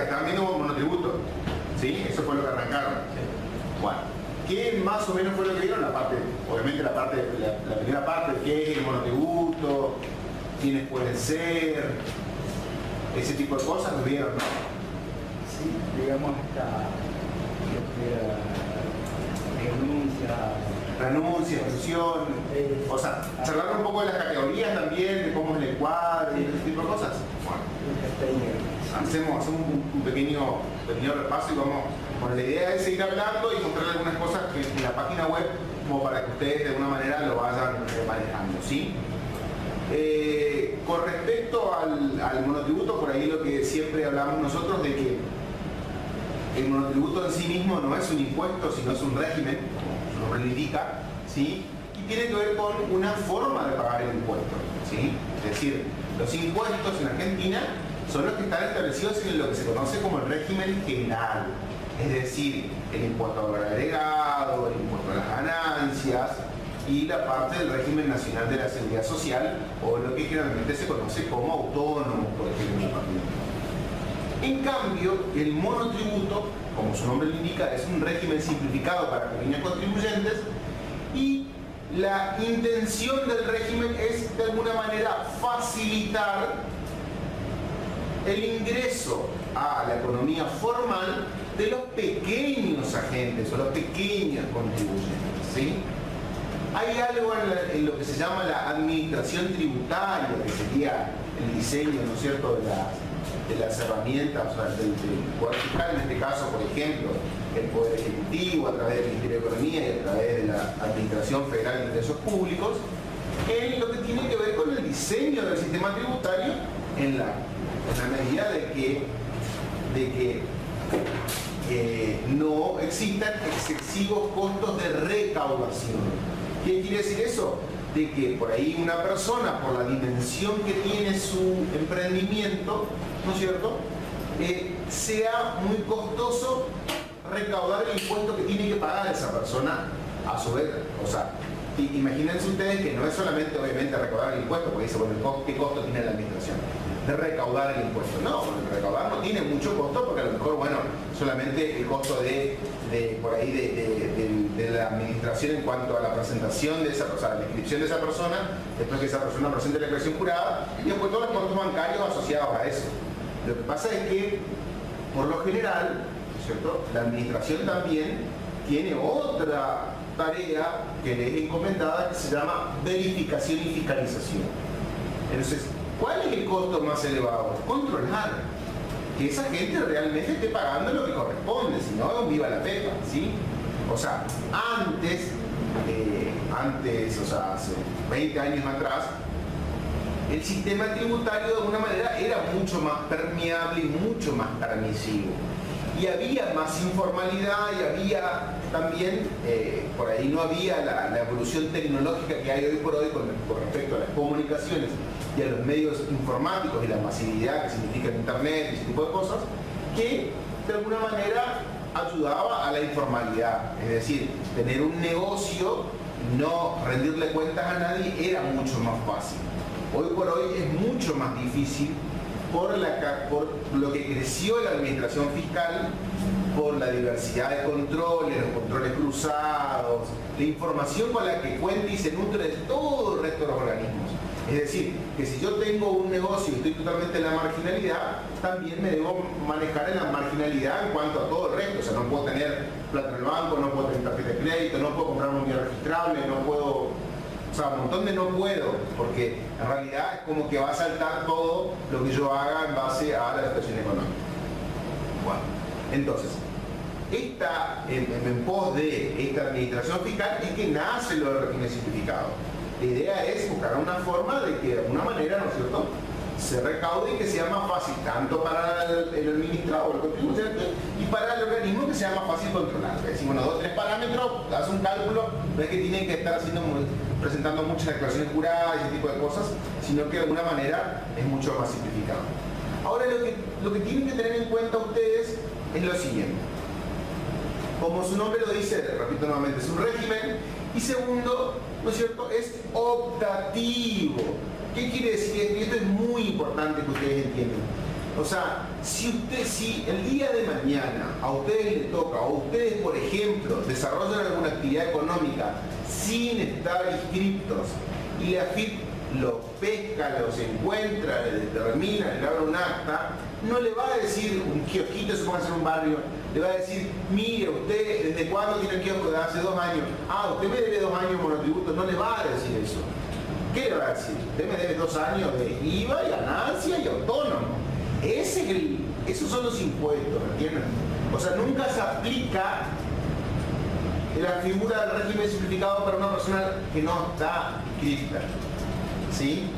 estaban viendo monotributo, ¿sí? Eso fue lo que arrancaron. Bueno, ¿qué más o menos fue lo que vieron? Obviamente la primera parte, qué es el monotributo, quiénes pueden ser, ese tipo de cosas lo vieron, ¿no? Sí, digamos hasta lo que era renuncia, exclusión, o sea, charlar un poco de las categorías también, de cómo es el cuadro y ese tipo de cosas. Bueno, hacemos un pequeño repaso y vamos. Bueno, la idea es seguir hablando y mostrarles algunas cosas que en la página web, como para que ustedes de alguna manera lo vayan manejando, ¿sí? Con respecto al monotributo, por ahí lo que siempre hablamos nosotros de que el monotributo en sí mismo no es un impuesto, sino es un régimen, como su nombre lo indica, ¿sí? Y tiene que ver con una forma de pagar el impuesto, ¿sí? Es decir, los impuestos en Argentina son los que están establecidos en lo que se conoce como el régimen general, es decir, el impuesto al valor agregado, el impuesto a las ganancias y la parte del régimen nacional de la seguridad social, o lo que generalmente se conoce como autónomo, por ejemplo, en la parte. En cambio, el monotributo, como su nombre lo indica, es un régimen simplificado para pequeños contribuyentes y la intención del régimen es de alguna manera facilitar el ingreso a la economía formal de los pequeños agentes o los pequeños contribuyentes, ¿sí? Hay algo en lo que se llama la administración tributaria, que sería el diseño, ¿no es cierto?, de las herramientas, o sea, del Poder Fiscal, en este caso, por ejemplo, el Poder Ejecutivo, a través del Ministerio de Economía y a través de la Administración Federal de Ingresos Públicos, en lo que tiene que ver con el diseño del sistema tributario en la medida de que no existan excesivos costos de recaudación. ¿Qué quiere decir eso? De que por ahí una persona, por la dimensión que tiene su emprendimiento, ¿no es cierto?, sea muy costoso recaudar el impuesto que tiene que pagar esa persona a su vez. O sea, imagínense ustedes que no es solamente, obviamente, recaudar el impuesto, porque dice, bueno, ¿qué costo tiene la administración de recaudar el impuesto? No, el recaudar no tiene mucho costo, porque a lo mejor, bueno, solamente el costo de la administración en cuanto a la presentación de esa persona, la inscripción de esa persona, después que esa persona presente la declaración jurada, y después todos los costos bancarios asociados a eso. Lo que pasa es que, por lo general, ¿cierto?, la administración también tiene otra tarea que le es encomendada que se llama verificación y fiscalización. Entonces, ¿cuál es el costo más elevado? Controlar que esa gente realmente esté pagando lo que corresponde, si no, viva la pepa, ¿sí? O sea, antes, o sea, hace 20 años atrás, el sistema tributario de alguna manera era mucho más permeable y mucho más permisivo. Y había más informalidad y había también, por ahí no había la evolución tecnológica que hay hoy por hoy con respecto a las comunicaciones y a los medios informáticos y la masividad que significa el internet y ese tipo de cosas, que de alguna manera ayudaba a la informalidad. Es decir, tener un negocio, no rendirle cuentas a nadie, era mucho más fácil. Hoy por hoy es mucho más difícil por lo que creció la administración fiscal, por la diversidad de controles, los controles cruzados, la información con la que cuenta y se nutre de todo el resto de los organismos. Es decir, que si yo tengo un negocio y estoy totalmente en la marginalidad, también me debo manejar en la marginalidad en cuanto a todo el resto. O sea, no puedo tener plata en el banco, no puedo tener tarjeta de crédito, no puedo comprar un bien registrable, no puedo... O sea, un montón de no puedo, porque en realidad es como que va a saltar todo lo que yo haga en base a la situación económica. Bueno, entonces, en pos de esta administración fiscal es que nace lo del régimen simplificado. La idea es buscar una forma de que de alguna manera, ¿no es cierto?, se recaude y que sea más fácil, tanto para el administrador, el contribuyente, y para el organismo que sea más fácil controlar. Es decir, bueno, 2 o 3 parámetros, hace un cálculo, no es que tienen que estar presentando muchas declaraciones juradas y ese tipo de cosas, sino que de alguna manera es mucho más simplificado. Ahora, lo que tienen que tener en cuenta ustedes es lo siguiente. Como su nombre lo dice, repito nuevamente, es un régimen, y segundo, ¿no es cierto?, es optativo. ¿Qué quiere decir esto? Y esto es muy importante que ustedes entiendan. O sea, Si el día de mañana a ustedes les toca, o ustedes, por ejemplo, desarrollan alguna actividad económica sin estar inscriptos y la AFIP los pesca, los encuentra, les determina, le abre un acta, no le va a decir un kiosquito, se ponga en un barrio, le va a decir, mire, usted, ¿desde cuándo tiene el kiosco? De hace 2 años. Ah, usted me debe 2 años monotributo. No le va a decir eso. ¿Qué le va a decir? Usted me debe 2 años de IVA y ganancia y autónomo. Esos son los impuestos, ¿entienden? O sea, nunca se aplica la figura del régimen simplificado para una persona que no está inscrita, ¿sí?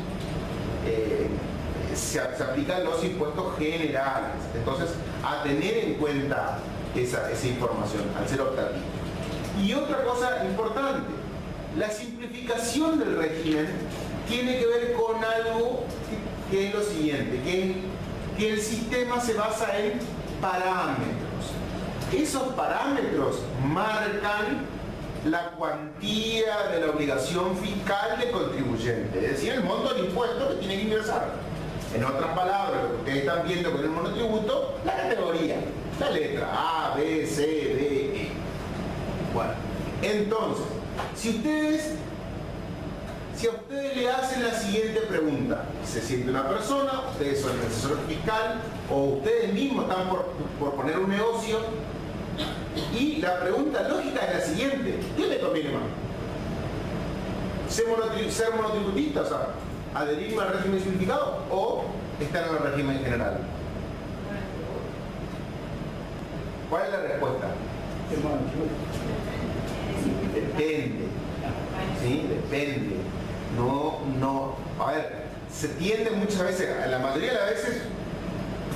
Se aplican los impuestos generales. Entonces, a tener en cuenta esa información, al ser optativo. Y otra cosa importante, la simplificación del régimen tiene que ver con algo que es lo siguiente, que el sistema se basa en parámetros. Esos parámetros marcan la cuantía de la obligación fiscal del contribuyente, es decir, el monto del impuesto que tiene que ingresar. En otras palabras, lo que ustedes están viendo con el monotributo, la categoría, la letra A, B, C, D, E. Bueno, entonces, si a ustedes le hacen la siguiente pregunta, se siente una persona, ustedes son el asesor fiscal, o ustedes mismos están por poner un negocio, y la pregunta lógica es la siguiente: ¿qué le conviene más? ¿Ser monotributista, o sea, adherirme al régimen simplificado, o estar en el régimen general? ¿Cuál es la respuesta? Depende. ¿Sí? Depende. No. A ver, se tiende muchas veces, la mayoría de las veces,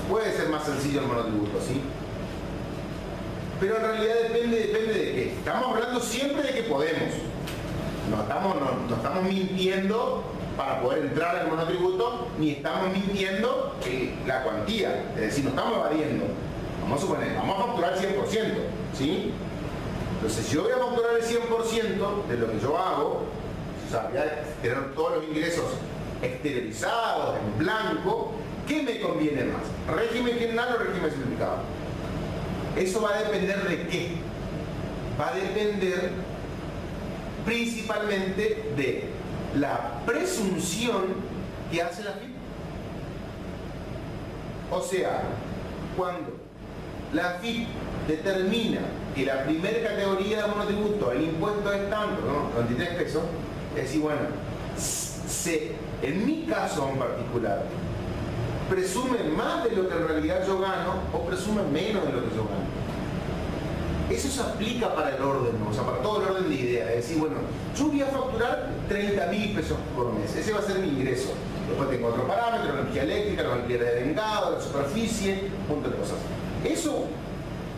puede ser más sencillo el monotributo, ¿sí? Pero en realidad depende de qué. Estamos hablando siempre de que podemos. No estamos mintiendo para poder entrar al monotributo, ni estamos mintiendo la cuantía. Es decir, no estamos evadiendo. Vamos a suponer, vamos a facturar el 100%, ¿sí? Entonces, si yo voy a facturar el 100% de lo que yo hago, o sea, voy a tener todos los ingresos exteriorizados, en blanco, ¿qué me conviene más? ¿Régimen general o régimen simplificado? Eso va a depender de qué. Va a depender principalmente de la presunción que hace la AFIP. O sea, cuando la AFIP determina que la primera categoría de monotributo, el impuesto es tanto, ¿no? 23 pesos, es decir, bueno, en mi caso en particular, presume más de lo que en realidad yo gano o presume menos de lo que yo gano. Eso se aplica para el orden, ¿no? O sea, para todo el orden de ideas. Es decir, bueno, yo voy a facturar 30.000 pesos por mes, ese va a ser mi ingreso. Después tengo otro parámetro, la energía eléctrica, los alquileres de vengado, la superficie, un montón de cosas.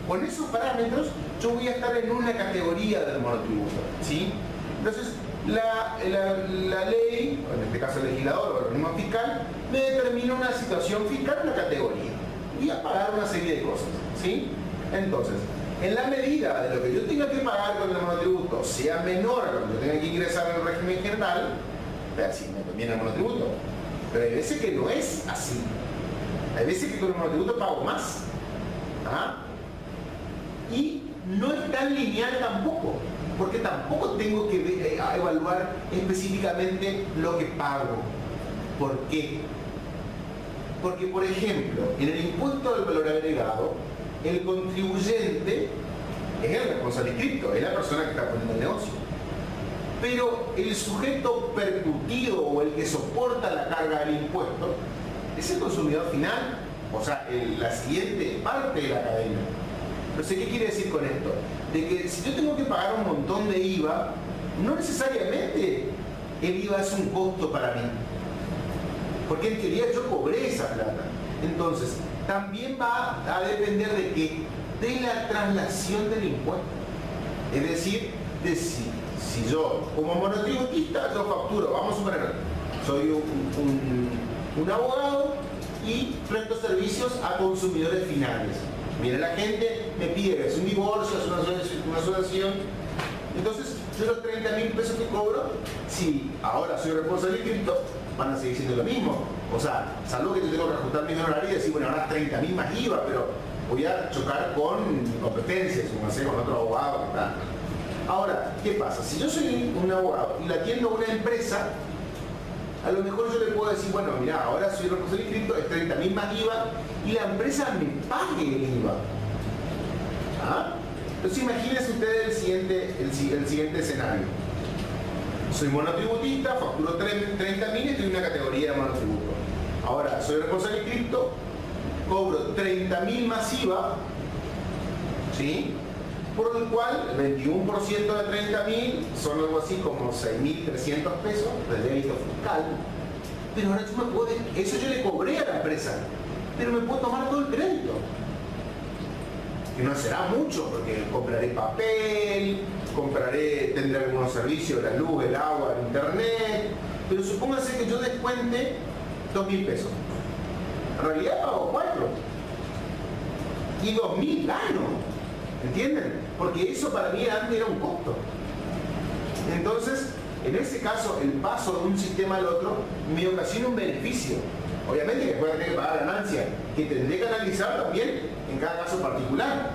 Con esos parámetros, yo voy a estar en una categoría del monotributo, ¿sí? Entonces, la ley, o en este caso el legislador o el organismo fiscal, me determina una situación fiscal, una categoría. Voy a pagar una serie de cosas, ¿sí? Entonces, en la medida de lo que yo tenga que pagar con el monotributo sea menor a lo que yo tenga que ingresar en el régimen general, así me conviene el monotributo. Pero hay veces que no es así. Hay veces que con el monotributo pago más. ¿Ah? Y no es tan lineal tampoco, porque tampoco tengo que evaluar específicamente lo que pago. ¿Por qué? Porque, por ejemplo, en el impuesto del valor agregado, el contribuyente es el responsable inscripto, es la persona que está poniendo el negocio. Pero el sujeto percutido o el que soporta la carga del impuesto es el consumidor final, o sea, la siguiente parte de la cadena. Entonces, ¿qué quiere decir con esto? De que si yo tengo que pagar un montón de IVA, no necesariamente el IVA es un costo para mí, porque en teoría yo cobré esa plata. Entonces, también va a depender de qué, de la traslación del impuesto. Es decir, de si yo como monotributista yo facturo, vamos a suponer, soy un abogado y presto servicios a consumidores finales. Viene la gente, me pide, es un divorcio, es una asociación. Entonces, yo los 30.000 pesos que cobro, si ahora soy responsable inscripto, van a seguir siendo lo mismo. O sea, salvo que yo tengo que ajustar mi horario y decir, bueno, ahora 30.000 más IVA, pero voy a chocar con competencias, como hacer con otro abogado que está. Ahora, ¿qué pasa? Si yo soy un abogado y la atiendo a una empresa, a lo mejor yo le puedo decir, bueno, mira, ahora soy responsable inscrito, es 30.000 más IVA y la empresa me pague el IVA. ¿Ah? Entonces imagínense ustedes el siguiente escenario. Soy monotributista, facturo 30.000 y estoy en una categoría de monotributo. Ahora, soy responsable inscrito, cobro 30.000 más IVA, ¿sí? Por el cual el 21% de 30.000 son algo así como 6.300 pesos de débito fiscal. Pero ahora yo me puedo, eso yo le cobré a la empresa, pero me puedo tomar todo el crédito. Que no será mucho, porque compraré papel, tendré algunos servicios, la luz, el agua, el internet, pero supóngase que yo descuente 2.000 pesos. En realidad pago 4. Y 2.000 gano. ¿Entienden? Porque eso para mí antes era un costo. Entonces, en ese caso, el paso de un sistema al otro me ocasiona un beneficio. Obviamente que después tener que pagar ganancias, que tendré que analizar también en cada caso particular.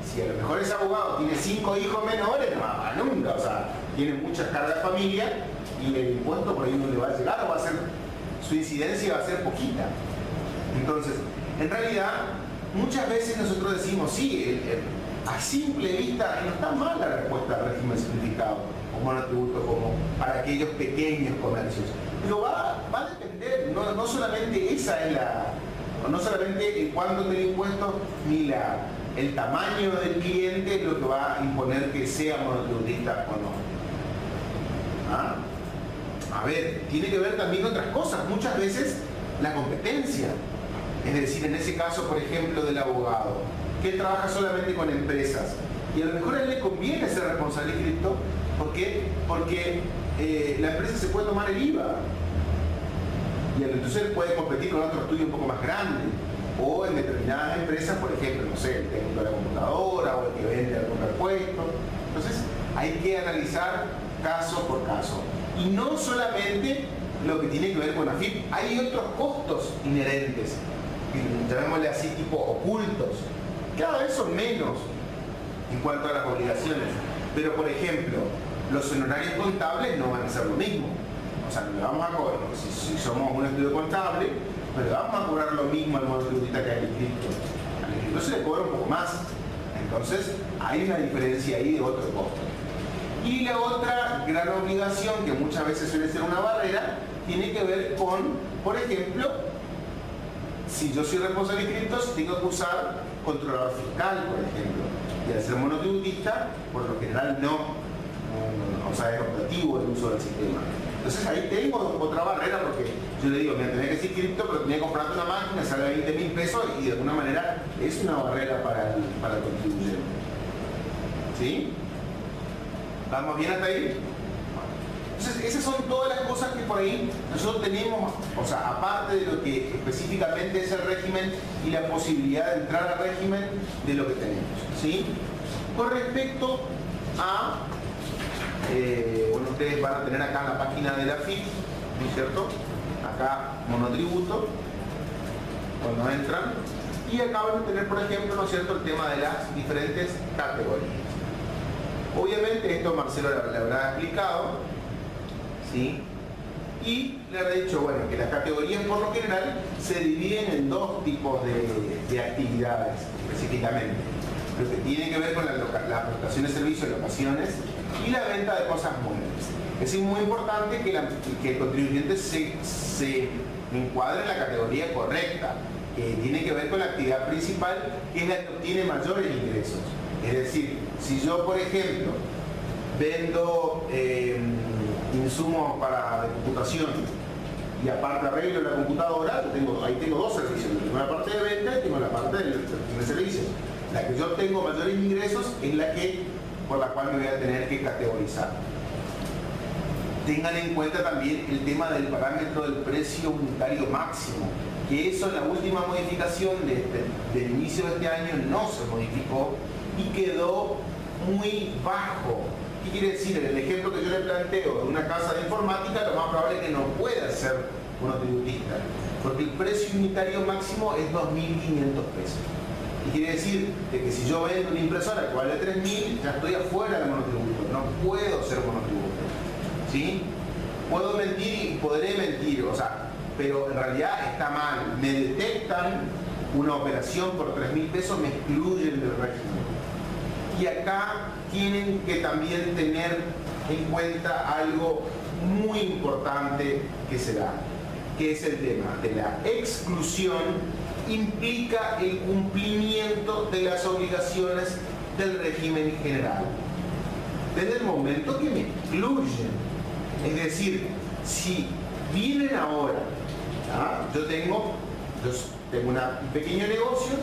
Si a lo mejor ese abogado tiene 5 hijos menores, no, nunca, o sea, tiene muchas cargas de familia y el impuesto por ahí no le va a llegar, o va a ser, su incidencia va a ser poquita. Entonces, en realidad, muchas veces nosotros decimos, sí, a simple vista no está mal la respuesta al régimen simplificado o monotributo como para aquellos pequeños comercios, pero va a depender, no solamente esa es no solamente el cuánto del impuesto ni el tamaño del cliente es lo que va a imponer que sea monotributista o no. ¿Ah? A ver, tiene que ver también otras cosas, muchas veces la competencia, es decir, en ese caso, por ejemplo, del abogado, que él trabaja solamente con empresas y a lo mejor a él le conviene ser responsable inscrito porque la empresa se puede tomar el IVA y entonces él puede competir con otro estudio un poco más grande, o en determinadas empresas, por ejemplo, no sé, el técnico de la computadora o el que vende algún repuesto. Entonces hay que analizar caso por caso y no solamente lo que tiene que ver con AFIP, hay otros costos inherentes, llamémosle así, tipo ocultos. Cada vez son menos en cuanto a las obligaciones, pero por ejemplo, los honorarios contables no van a ser lo mismo. O sea, le vamos a cobrar, si somos un estudio contable, pero vamos a cobrar lo mismo al monotributista que al inscrito. Al inscrito se le cobra un poco más. Entonces, hay una diferencia ahí de otro costo. Y la otra gran obligación, que muchas veces suele ser una barrera, tiene que ver con, por ejemplo, si yo soy responsable de inscritos, tengo que usar controlador fiscal, por ejemplo. Y al ser monotributista, por lo general o sea, es optativo el uso del sistema. Entonces ahí tengo otra barrera porque yo le digo, mira, tenía que ser inscrito, pero tenía que comprarte una máquina, sale 20.000 pesos y de alguna manera es una barrera para el contribuyente. ¿Sí? ¿Vamos bien hasta ahí? Entonces, esas son todas las cosas que por ahí nosotros tenemos, o sea, aparte de lo que específicamente es el régimen y la posibilidad de entrar al régimen de lo que tenemos, ¿sí? Con respecto a, bueno, ustedes van a tener acá en la página de la FIP, ¿no es cierto? Acá, monotributo, cuando entran, y acá van a tener, por ejemplo, ¿no es cierto?, el tema de las diferentes categorías. Obviamente, esto Marcelo le habrá explicado, ¿sí? Y le habrá dicho, bueno, que las categorías por lo general se dividen en dos tipos de actividades específicamente. Lo que tiene que ver con la prestación de servicios, locaciones y la venta de cosas muebles. Es muy importante que el contribuyente se encuadre en la categoría correcta, que tiene que ver con la actividad principal, que es la que obtiene mayores ingresos. Es decir, si yo, por ejemplo, vendo insumos de computación y aparte arreglo la computadora, ahí tengo dos servicios, tengo la parte de venta y tengo la parte de servicios. La que yo obtengo mayores ingresos es por la cual me voy a tener que categorizar. Tengan en cuenta también el tema del parámetro del precio unitario máximo, que eso en la última modificación del inicio de este año no se modificó y quedó muy bajo. ¿Qué quiere decir? En el ejemplo que yo le planteo de una casa de informática, lo más probable es que no pueda ser monotributista, porque el precio unitario máximo es 2.500 pesos. Y quiere decir de que si yo vendo una impresora que vale 3.000, ya estoy afuera del monotributo, no puedo ser monotributo, ¿sí? Puedo mentir y podré mentir, o sea, pero en realidad está mal. Me detectan una operación por 3.000 pesos, me excluyen del régimen. Y acá tienen que también tener en cuenta algo muy importante que se da, que es el tema de la exclusión. Implica el cumplimiento de las obligaciones del régimen general. Desde el momento que me excluyen, es decir, si vienen ahora, yo tengo un pequeño negocio,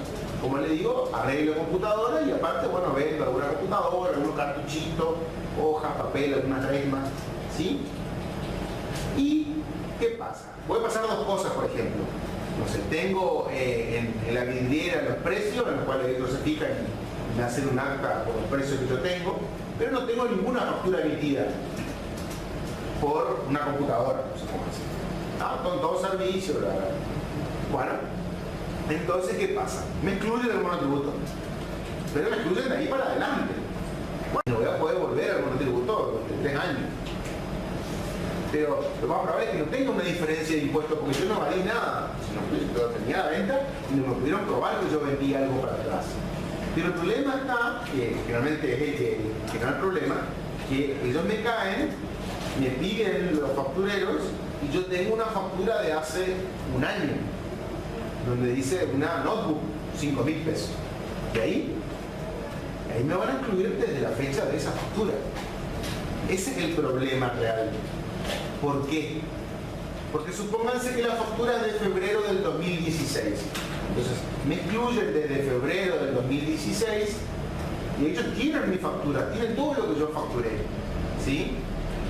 como le digo, arreglo computadora y aparte, bueno, vendo alguna computadora, algunos cartuchitos, hojas, papel, algunas resmas, ¿sí? ¿Y qué pasa? Puede pasar dos cosas, por ejemplo. No sé, tengo en la vidriera los precios, en los cuales ellos se fijan y me hacen un acta por los precios que yo tengo, pero no tengo ninguna factura emitida por una computadora, no sé cómo decir. Con todo servicio, bla, bla. Bueno, entonces, ¿qué pasa? Me excluyen del monotributo, pero me excluyen de ahí para adelante. Bueno, no voy a poder volver al monotributo durante 3 años. Pero lo más probable es que no tenga una diferencia de impuestos porque yo no valí nada. Yo tenía la venta y no me pudieron probar que yo vendí algo para atrás. Pero el problema está, que finalmente es el gran problema, que ellos me caen, me piden los factureros y yo tengo una factura de hace un año, donde dice una notebook, 5.000 pesos. Y ahí me van a excluir desde la fecha de esa factura. Ese es el problema real. ¿Por qué? Porque supónganse que la factura es de febrero del 2016. Entonces, me excluyen desde febrero del 2016 y ellos tienen mi factura, tienen todo lo que yo facturé, ¿sí?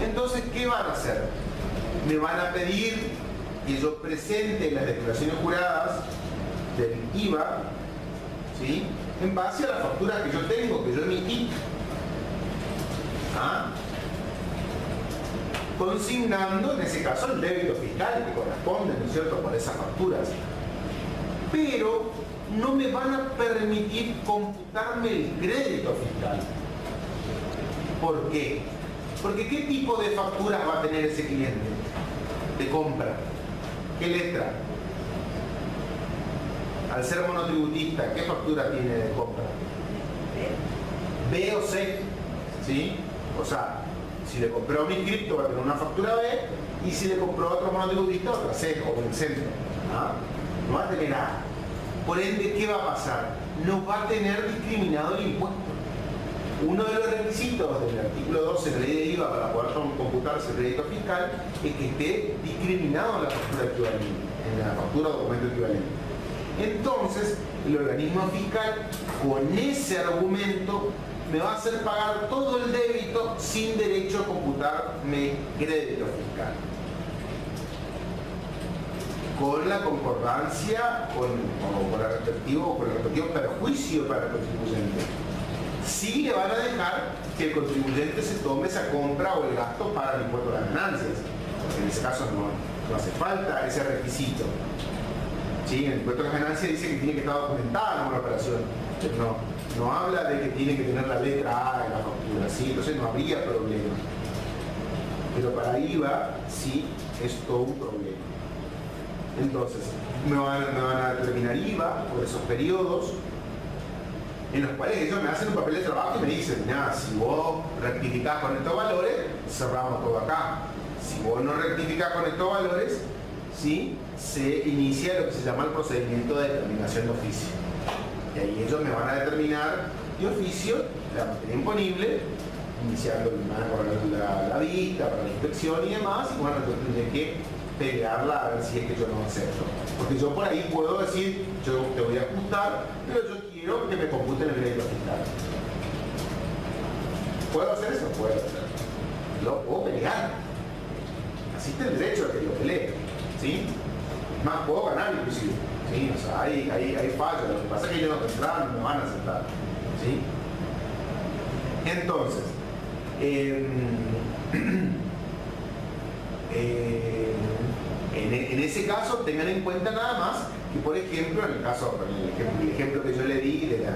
Entonces, ¿qué van a hacer? Me van a pedir que yo presente las declaraciones juradas del IVA, ¿sí? En base a la factura que yo tengo, que yo emití. Consignando en ese caso el débito fiscal que corresponde, ¿no es cierto?, por esas facturas. Pero no me van a permitir computarme el crédito fiscal. ¿Por qué? Porque ¿qué tipo de facturas va a tener ese cliente de compra? ¿Qué letra? Al ser monotributista, ¿qué factura tiene de compra? B o C, ¿sí? O sea, si le compró a un inscripto va a tener una factura B y si le compró a otro monotributista otra C o en el centro. No va a tener A. Por ende, ¿qué va a pasar? No va a tener discriminado el impuesto. Uno de los requisitos del artículo 12 de la ley de IVA para poder computarse el crédito fiscal es que esté discriminado en la factura equivalente, en la factura o documento equivalente. Entonces, el organismo fiscal con ese argumento me va a hacer pagar todo el débito sin derecho a computarme crédito fiscal. Con la concordancia, con el respectivo perjuicio para el contribuyente. Sí le van a dejar que el contribuyente se tome esa compra o el gasto para el impuesto a las ganancias, porque en ese caso no hace falta ese requisito. ¿Sí? El impuesto a las ganancias dice que tiene que estar documentada una operación, pero no habla de que tiene que tener la letra A en la factura, ¿sí? Entonces no habría problema. Pero para IVA sí es todo un problema. Entonces, me van a determinar IVA por esos periodos, en los cuales ellos me hacen un papel de trabajo y me dicen, mira, si vos rectificás con estos valores, cerramos todo acá. Si vos no rectificás con estos valores, ¿sí?, se inicia lo que se llama el procedimiento de determinación de oficio. Y ahí ellos me van a determinar de oficio la materia imponible, iniciando la vista, para la inspección y demás, y bueno, yo tendré que pelearla a ver si es que yo no acepto. Porque yo por ahí puedo decir, yo te voy a ajustar, pero yo quiero que me computen el crédito fiscal. ¿Puedo hacer eso? Puedo hacer. Lo puedo pelear. Existe el derecho a que lo pelee, ¿sí? Más, puedo ganar inclusive, ¿sí? O sea, hay fallos. Lo que pasa es que ellos no tendrán, no me van a aceptar, ¿sí? Entonces, En ese caso, tengan en cuenta nada más que, por ejemplo, en el ejemplo que yo le di de las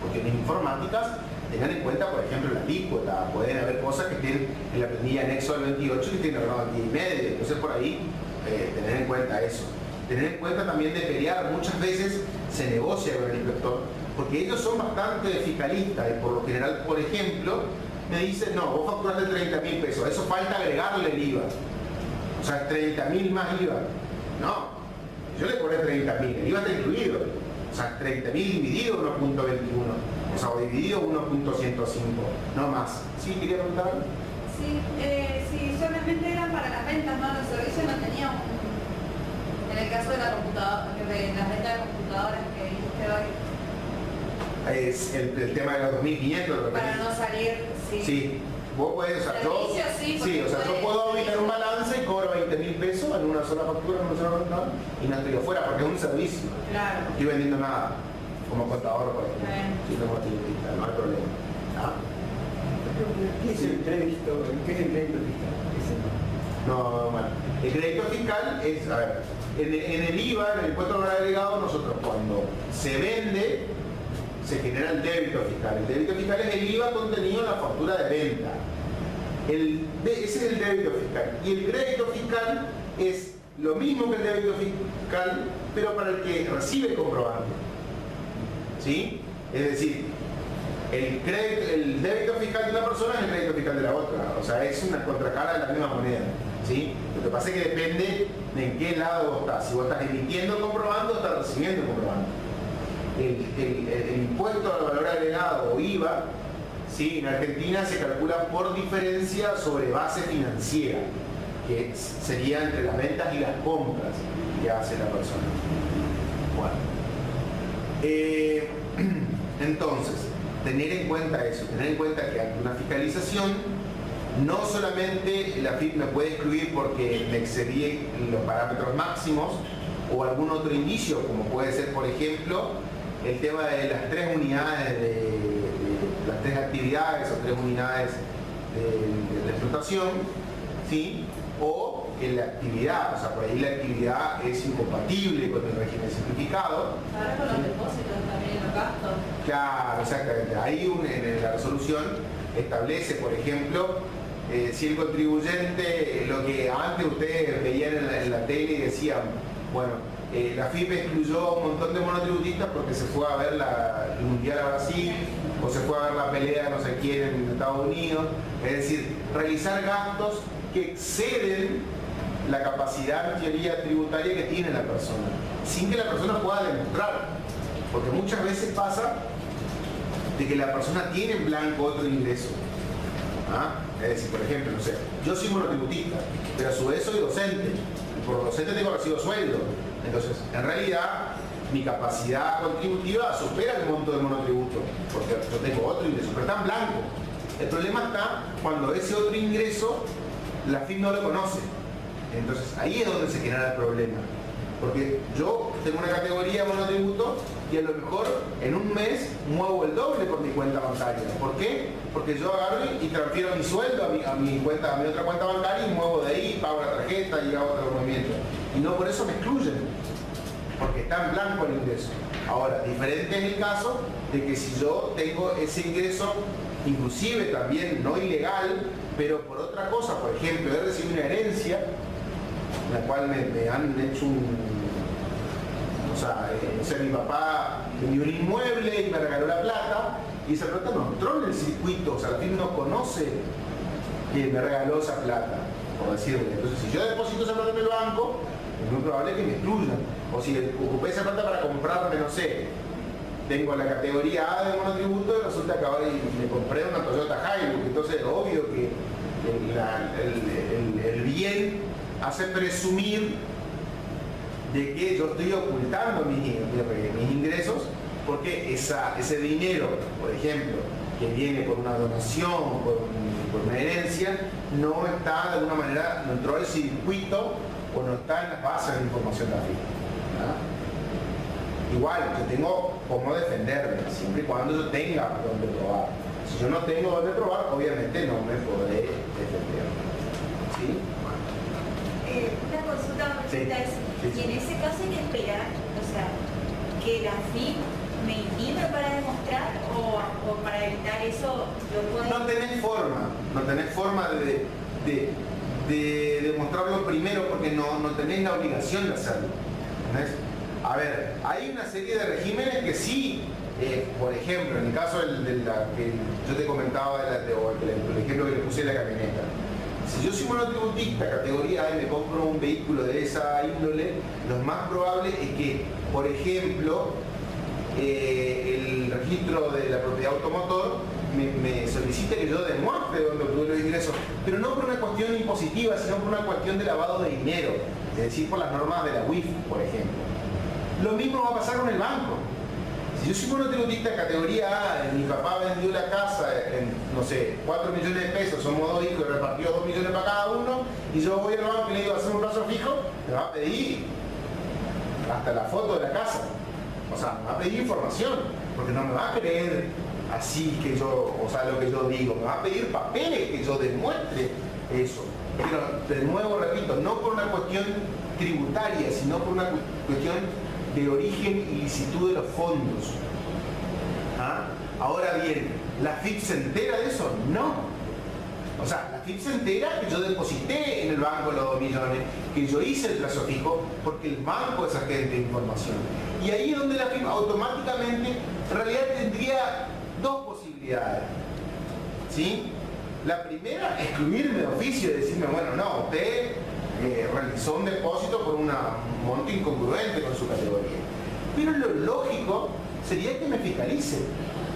cuestiones informáticas, tengan en cuenta, por ejemplo, la alícuota. Pueden haber cosas que estén en la planilla anexo al 28 que tienen al 10,5. Entonces, por ahí, tener en cuenta eso. Tener en cuenta también de pelear. Muchas veces se negocia con el inspector, porque ellos son bastante fiscalistas y por lo general, por ejemplo, me dicen, no, vos facturaste 30.000 pesos, eso falta agregarle el IVA. O sea, 30.000 más IVA. No, yo le pone 30.000, el IVA está incluido. O sea, 30.000 dividido 1.21. O sea, o dividido 1.105. No más. ¿Sí? ¿Quería preguntar? Sí, sí, solamente eran para las ventas, ¿no? Los servicios no tenían en el caso de la computadora, de las ventas de computadoras que dijiste hoy. Es el tema de los 2.500. Para no salir, sí. Sí. Vos podés, o sea, Servicio, o sea, yo puedo auditar un balance y cobro 20.000 pesos en una sola factura, en una sola factura, y no estoy afuera porque es un servicio. Claro. No estoy vendiendo nada, como contador, por ejemplo. Si no no hay problema. ¿Ah? ¿Qué es el crédito? ¿Qué es el crédito fiscal? No, bueno. El crédito fiscal es, a ver, en el IVA, en el impuesto al valor agregado, nosotros cuando se vende, se genera el débito fiscal. El débito fiscal es el IVA contenido en la factura de venta. Ese es el débito fiscal. Y el crédito fiscal es lo mismo que el débito fiscal, pero para el que recibe el comprobante. ¿Sí? Es decir, el débito fiscal de una persona es el crédito fiscal de la otra. O sea, es una contracara de la misma moneda. ¿Sí? Lo que pasa es que depende de en qué lado vos estás. Si vos estás emitiendo el comprobante o estás recibiendo el comprobante. El impuesto al valor agregado o IVA, ¿sí? En Argentina se calcula por diferencia sobre base financiera, que sería entre las ventas y las compras que hace la persona. Bueno, entonces, tener en cuenta eso, tener en cuenta que ante una fiscalización, no solamente la FIP me puede excluir porque me excedí los parámetros máximos o algún otro indicio, como puede ser, por ejemplo, el tema de las 3 unidades las 3 actividades o 3 unidades de explotación, ¿sí? O en la actividad, o sea, por ahí la actividad es incompatible con el régimen simplificado. Ahora con los depósitos también, los gastos. Claro, exactamente. Ahí en la resolución establece, por ejemplo, si el contribuyente, lo que antes ustedes veían en la tele y decían, bueno, la FIP excluyó a un montón de monotributistas porque se fue a ver el Mundial a Brasil o se fue a ver la pelea de no sé quién en Estados Unidos. Es decir, realizar gastos que exceden la capacidad en teoría tributaria que tiene la persona, sin que la persona pueda demostrar. Porque muchas veces pasa de que la persona tiene en blanco otro ingreso. ¿Ah? Es decir, por ejemplo, no sé, yo soy monotributista, pero a su vez soy docente. Y por docente tengo recibo sueldo. Entonces, en realidad, mi capacidad contributiva supera el monto del monotributo, porque yo tengo otro ingreso, pero está en blanco. El problema está cuando ese otro ingreso la FIP no lo conoce. Entonces, ahí es donde se genera el problema. Porque yo tengo una categoría de monotributo y a lo mejor en un mes muevo el doble por mi cuenta bancaria. ¿Por qué? Porque yo agarro y transfiero mi sueldo a mi otra cuenta bancaria y muevo de ahí, pago la tarjeta y hago otro movimiento. Y no por eso me excluyen, porque está en blanco el ingreso. Ahora, diferente es el caso de que si yo tengo ese ingreso, inclusive también no ilegal, pero por otra cosa, por ejemplo, he recibido una herencia, en la cual me han hecho o sea, mi papá me dio un inmueble y me regaló la plata, y esa plata no entró en el circuito, o sea, la FIP no conoce que me regaló esa plata, por decirlo. Entonces, si yo deposito esa plata en el banco, es muy probable que me excluyan. O si ocupé esa plata para comprarme, no sé, tengo la categoría A de monotributo y resulta que ahora me compré una Toyota Hilux, entonces es obvio que el bien hace presumir de que yo estoy ocultando mis ingresos, porque ese dinero, por ejemplo, que viene por una donación, por una herencia, no está de alguna manera, no entró al circuito o no está en las bases de información de la FIP. Igual, yo tengo cómo defenderme, siempre y cuando yo tenga dónde probar. Si yo no tengo dónde probar, obviamente no me podré defender. ¿Sí? Una consulta Sí. es, y en ese caso hay que esperar, o sea, que la FIP me intime para demostrar o para evitar eso lo puedo... No tenés forma de demostrarlo primero porque no tenés la obligación de hacerlo. ¿Entendés? A ver, hay una serie de regímenes que sí, por ejemplo, en el caso de la que yo te comentaba, el ejemplo que le puse de la camioneta. Si yo soy monotributista categoría A y me compro un vehículo de esa índole, lo más probable es que, por ejemplo, el registro de la propiedad automotor me solicite que yo demuestre dónde obtuve los ingresos, pero no por una cuestión impositiva, sino por una cuestión de lavado de dinero, es decir, por las normas de la UIF, por ejemplo. Lo mismo va a pasar con el banco. Si yo soy monotributista categoría A, mi papá vendió la casa en, no sé, 4 millones de pesos, somos 2 hijos y repartió 2 millones para cada uno, y yo voy al banco y le digo, hacer un plazo fijo, me va a pedir hasta la foto de la casa. O sea, me va a pedir información, porque no me va a creer así que yo, o sea, lo que yo digo, me va a pedir papeles que yo demuestre eso. Pero de nuevo repito, no por una cuestión tributaria, sino por una cuestión de origen y licitud de los fondos. ¿Ah? Ahora bien, ¿la FIP se entera de eso? No. O sea, la FIP se entera que yo deposité en el banco los 2 millones, que yo hice el plazo fijo, porque el banco es agente de información. Y ahí es donde la FIP automáticamente, en realidad tendría 2 posibilidades. ¿Sí? La primera, excluirme de oficio y decirme, bueno, no, usted realizó un depósito por un monto incongruente con su categoría. Pero lo lógico sería que me fiscalice,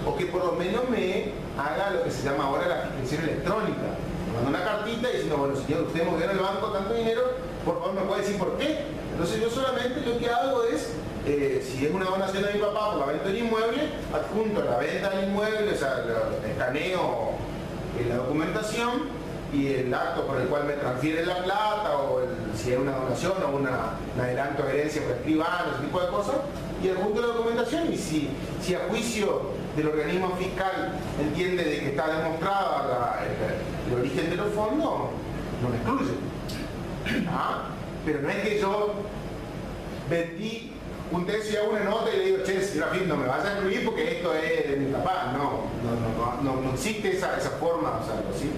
o que por lo menos me haga lo que se llama ahora la fiscalización electrónica. Me manda una cartita diciendo, bueno, señor, usted movió en el banco tanto dinero, por favor me puede decir por qué. Entonces yo solamente lo que hago es, si es una donación de mi papá por la venta del inmueble, adjunto la venta del inmueble, o sea, escaneo la documentación y el acto por el cual me transfieren la plata, o si es una donación o un adelanto de herencia por escribano, ese tipo de cosas, y adjunto la documentación, y si a juicio del organismo fiscal entiende de que está demostrada el origen de los fondos, no me excluye. ¿Ah? Pero no es que yo vendí un tercio y hago una nota y le digo, che, señora FIP, no me vas a excluir porque esto es de mi papá. No existe esa forma, o sea, ¿sí?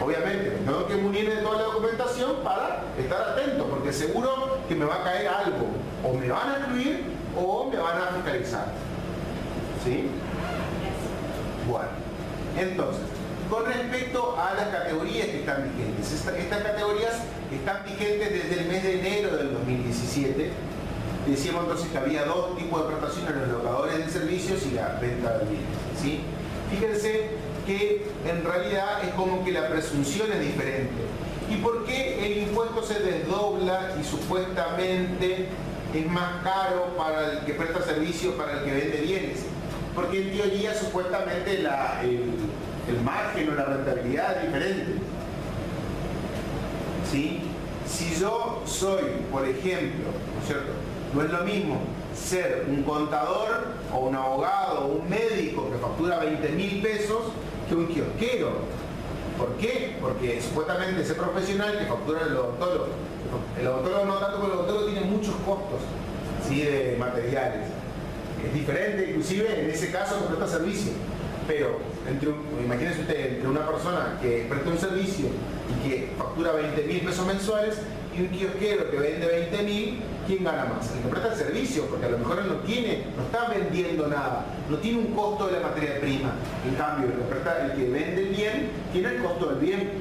Obviamente, tengo que munir de toda la documentación para estar atento, porque seguro que me va a caer algo. O me van a excluir o me van a fiscalizar. ¿Sí? Bueno, entonces, con respecto a las categorías que están vigentes, estas categorías están vigentes desde el mes de enero del 2017. Decíamos entonces que había 2 tipos de prestaciones, los locadores de servicios y la venta de bienes. ¿Sí? Fíjense que en realidad es como que la presunción es diferente. ¿Y por qué el impuesto se desdobla y supuestamente es más caro para el que presta servicios para el que vende bienes? Porque en teoría supuestamente el margen o la rentabilidad es diferente. ¿Sí? Si yo soy, por ejemplo, ¿no es cierto? No es lo mismo ser un contador o un abogado o un médico que factura 20.000 pesos que un kiosquero. ¿Por qué? Porque supuestamente ese profesional que factura el odontólogo no tanto, porque el odontólogo tiene muchos costos, ¿sí? De materiales. Es diferente inclusive en ese caso que presta servicio. Pero imagínense usted, entre una persona que presta un servicio y que factura 20.000 pesos mensuales y un kiosquero que vende 20.000, ¿quién gana más? El que presta el servicio, porque a lo mejor él no está vendiendo nada, no tiene un costo de la materia prima. En cambio, el que vende el bien tiene el costo del bien.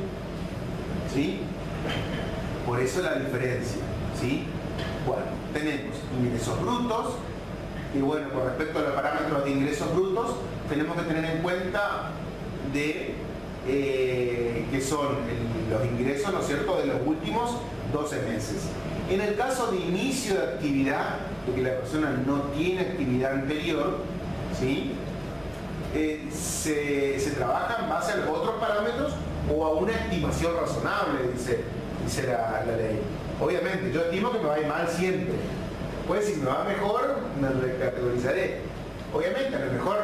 ¿Sí? Por eso la diferencia. ¿Sí? Bueno, tenemos ingresos brutos, y bueno, con respecto a los parámetros de ingresos brutos, tenemos que tener en cuenta de que son los ingresos, ¿no es cierto?, de los últimos 12 meses. En el caso de inicio de actividad, de que la persona no tiene actividad anterior, ¿sí? Se trabaja en base a los otros parámetros o a una estimación razonable, dice la ley. Obviamente, yo estimo que me va a ir mal siempre. Pues si me va mejor, me recategorizaré. Obviamente, a lo mejor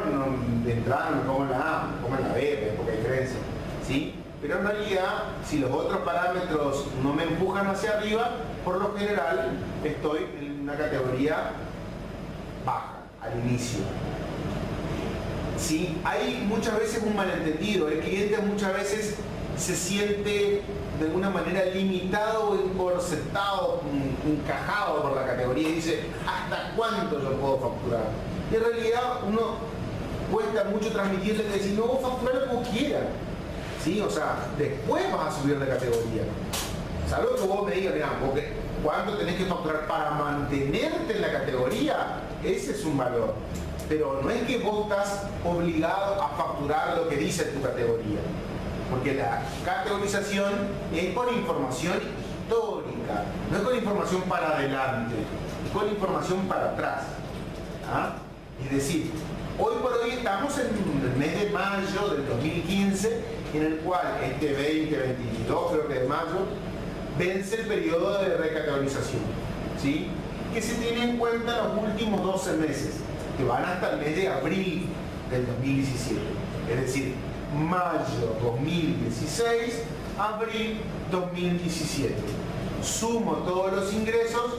de entrada no me pongo en la A, me pongo en la B, hay poca diferencia. ¿Sí? Pero en realidad, si los otros parámetros no me empujan hacia arriba, por lo general estoy en una categoría baja, al inicio. ¿Sí? Hay muchas veces un malentendido, el cliente muchas veces se siente de alguna manera limitado o encorsetado, encajado por la categoría y dice, ¿hasta cuánto yo puedo facturar? Y en realidad uno cuesta mucho transmitirle que decir, no, vos facturar como quieras, ¿sí? O sea, después vas a subir de categoría. Salvo que vos me digas, mira, porque ¿cuánto tenés que facturar para mantenerte en la categoría? Ese es un valor. Pero no es que vos estás obligado a facturar lo que dice tu categoría. Porque la categorización es con información histórica, no es con información para adelante, es con información para atrás. ¿Ah? Es decir, hoy por hoy estamos en el mes de mayo del 2015, en el cual este 2022, creo que de mayo, vence el periodo de recategorización, ¿sí? Que se tiene en cuenta los últimos 12 meses, que van hasta el mes de abril del 2017. Es decir, mayo 2016, abril 2017. Sumo todos los ingresos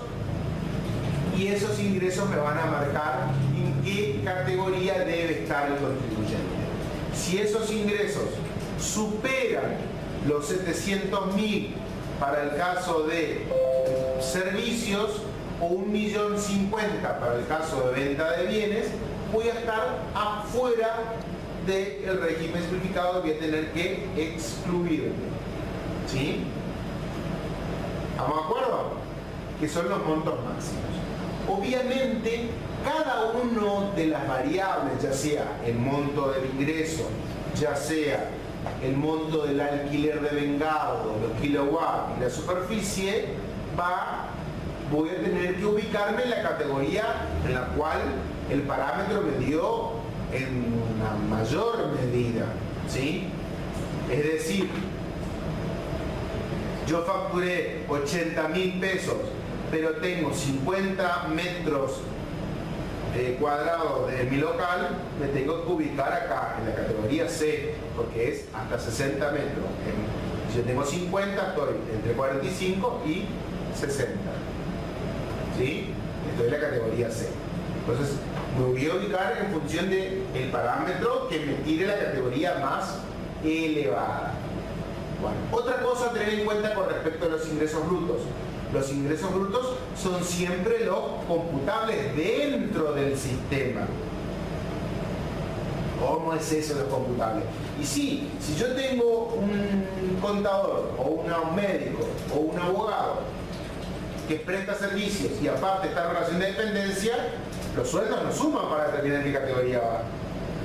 y esos ingresos me van a marcar en qué categoría debe estar el contribuyente. Si esos ingresos superan los 700.000 para el caso de servicios o 1.050.000 para el caso de venta de bienes, voy a estar afuera del régimen simplificado, voy a tener que excluirme. ¿Sí? ¿Estamos de acuerdo? Que son los montos máximos. Obviamente, cada uno de las variables, ya sea el monto del ingreso, ya sea el monto del alquiler de vengado, los kilowatts y la superficie, voy a tener que ubicarme en la categoría en la cual el parámetro me dio en una mayor medida, ¿sí? Es decir, yo facturé 80.000 pesos, pero tengo 50 metros cuadrados de mi local, me tengo que ubicar acá, en la categoría C, porque es hasta 60 metros. Si yo tengo 50, estoy entre 45 y 60. ¿Sí? Estoy en la categoría C. Entonces, me voy a ubicar en función del parámetro que me tire la categoría más elevada. Bueno, otra cosa a tener en cuenta con respecto a los ingresos brutos. Los ingresos brutos son siempre los computables dentro del sistema. ¿Cómo es eso los computables? Y sí, si yo tengo un contador o un médico o un abogado que presta servicios y aparte está en relación de dependencia, los sueldos no suman para determinar qué categoría va.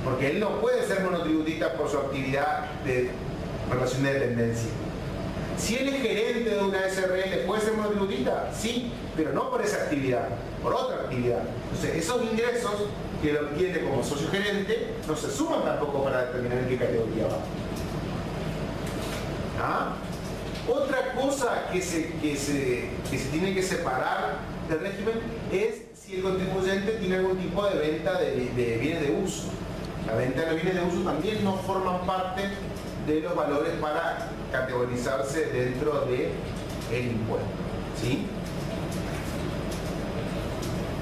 Porque él no puede ser monotributista por su actividad de relación de dependencia. Si él es gerente de una SRL, ¿puede ser monotributista? Sí, pero no por esa actividad, por otra actividad. Entonces, esos ingresos que lo obtiene como socio gerente no se suman tampoco para determinar en qué categoría va. ¿Ah? Otra cosa que se tiene que separar del régimen es si el contribuyente tiene algún tipo de venta de bienes de uso. La venta de los bienes de uso también no forman parte de los valores para categorizarse dentro del impuesto. ¿Sí?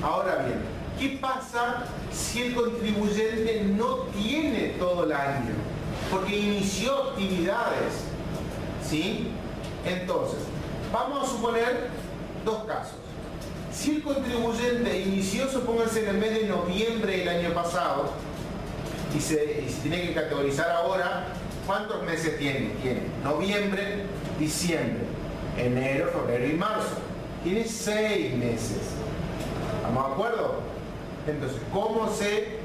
Ahora bien, ¿qué pasa si el contribuyente no tiene todo el año? Porque inició actividades. ¿Sí? Entonces, vamos a suponer dos casos. Si el contribuyente inició, supónganse, en el mes de noviembre del año pasado, y se tiene que categorizar ahora, ¿cuántos meses tiene? Tiene noviembre, diciembre, enero, febrero y marzo. Tiene 6 meses. ¿Estamos de acuerdo? Entonces, ¿cómo se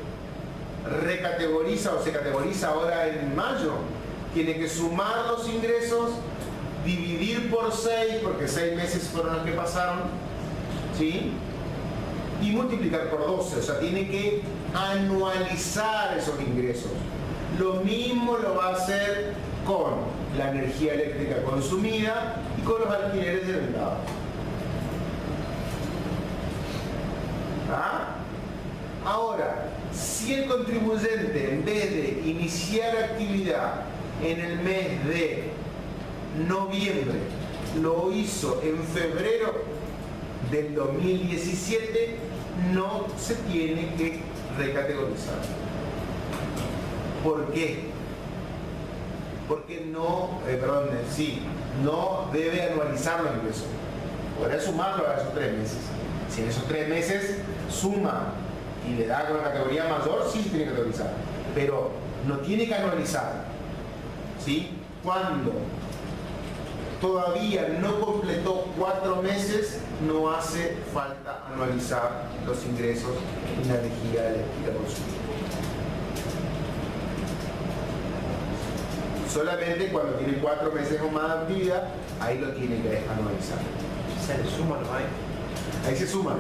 recategoriza o se categoriza ahora en mayo? Tiene que sumar los ingresos, dividir por 6, porque 6 meses fueron los que pasaron, ¿sí? Y multiplicar por 12, o sea, tiene que anualizar esos ingresos. Lo mismo lo va a hacer con la energía eléctrica consumida y con los alquileres de vengado. ¿Ah? Ahora, si el contribuyente, en vez de iniciar actividad en el mes de noviembre, lo hizo en febrero del 2017, no se tiene que recategorizar. ¿Por qué? Porque no debe anualizar los ingresos. Podrá sumarlo a esos 3 meses. Si en esos 3 meses suma y le da con la categoría mayor, sí se tiene que categorizar. Pero no tiene que anualizar. ¿Sí? Cuando todavía no completó 4 meses, no hace falta anualizar los ingresos y la energía eléctrica consumida. Solamente cuando tiene 4 meses o más de actividad, ahí lo tiene que anualizar. ¿Se le suma los ahí? Ahí se suman.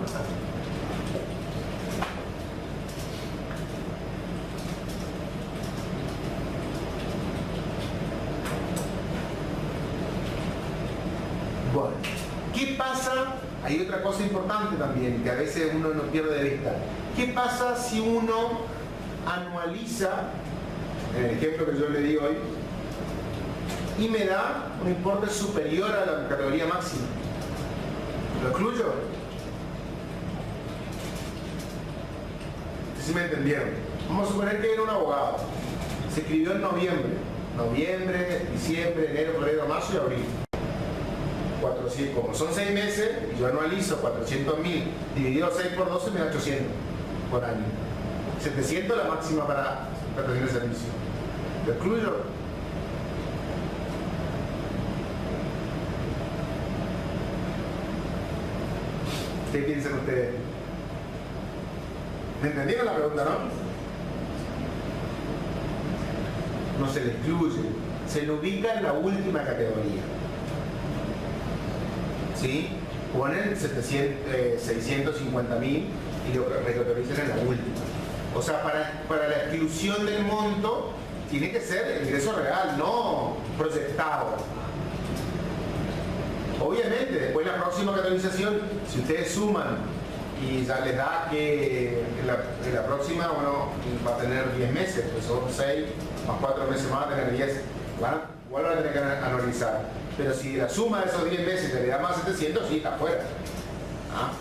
Bueno, ¿qué pasa? Hay otra cosa importante también que a veces uno no pierde de vista. ¿Qué pasa si uno anualiza, en el ejemplo que yo le di hoy, y me da un importe superior a la categoría máxima? ¿Lo excluyo? ¿Sí me entendieron? Vamos a suponer que era un abogado. Se escribió en noviembre, diciembre, enero, febrero, marzo y abril. 400, como son 6 meses, y yo anualizo 400.000 dividido 6 por 12 me da 800 por año. 700 la máxima para prestación de servicio. ¿Lo excluyo? ¿Qué piensan ustedes? ¿Me entendieron la pregunta, no? No se le excluye, se le ubica en la última categoría. ¿Sí? Ponen 650.000 y lo recategorizan en la última. O sea, para la exclusión del monto tiene que ser el ingreso real, no proyectado. Obviamente, después la próxima categorización, si ustedes suman y ya les da que en la próxima, bueno, va a tener 10 meses, pues son 6 más 4 meses más, va a tener 10, igual van a tener que anualizar. Pero si la suma de esos 10 meses le da más 700, sí, está fuera. ¿Ah?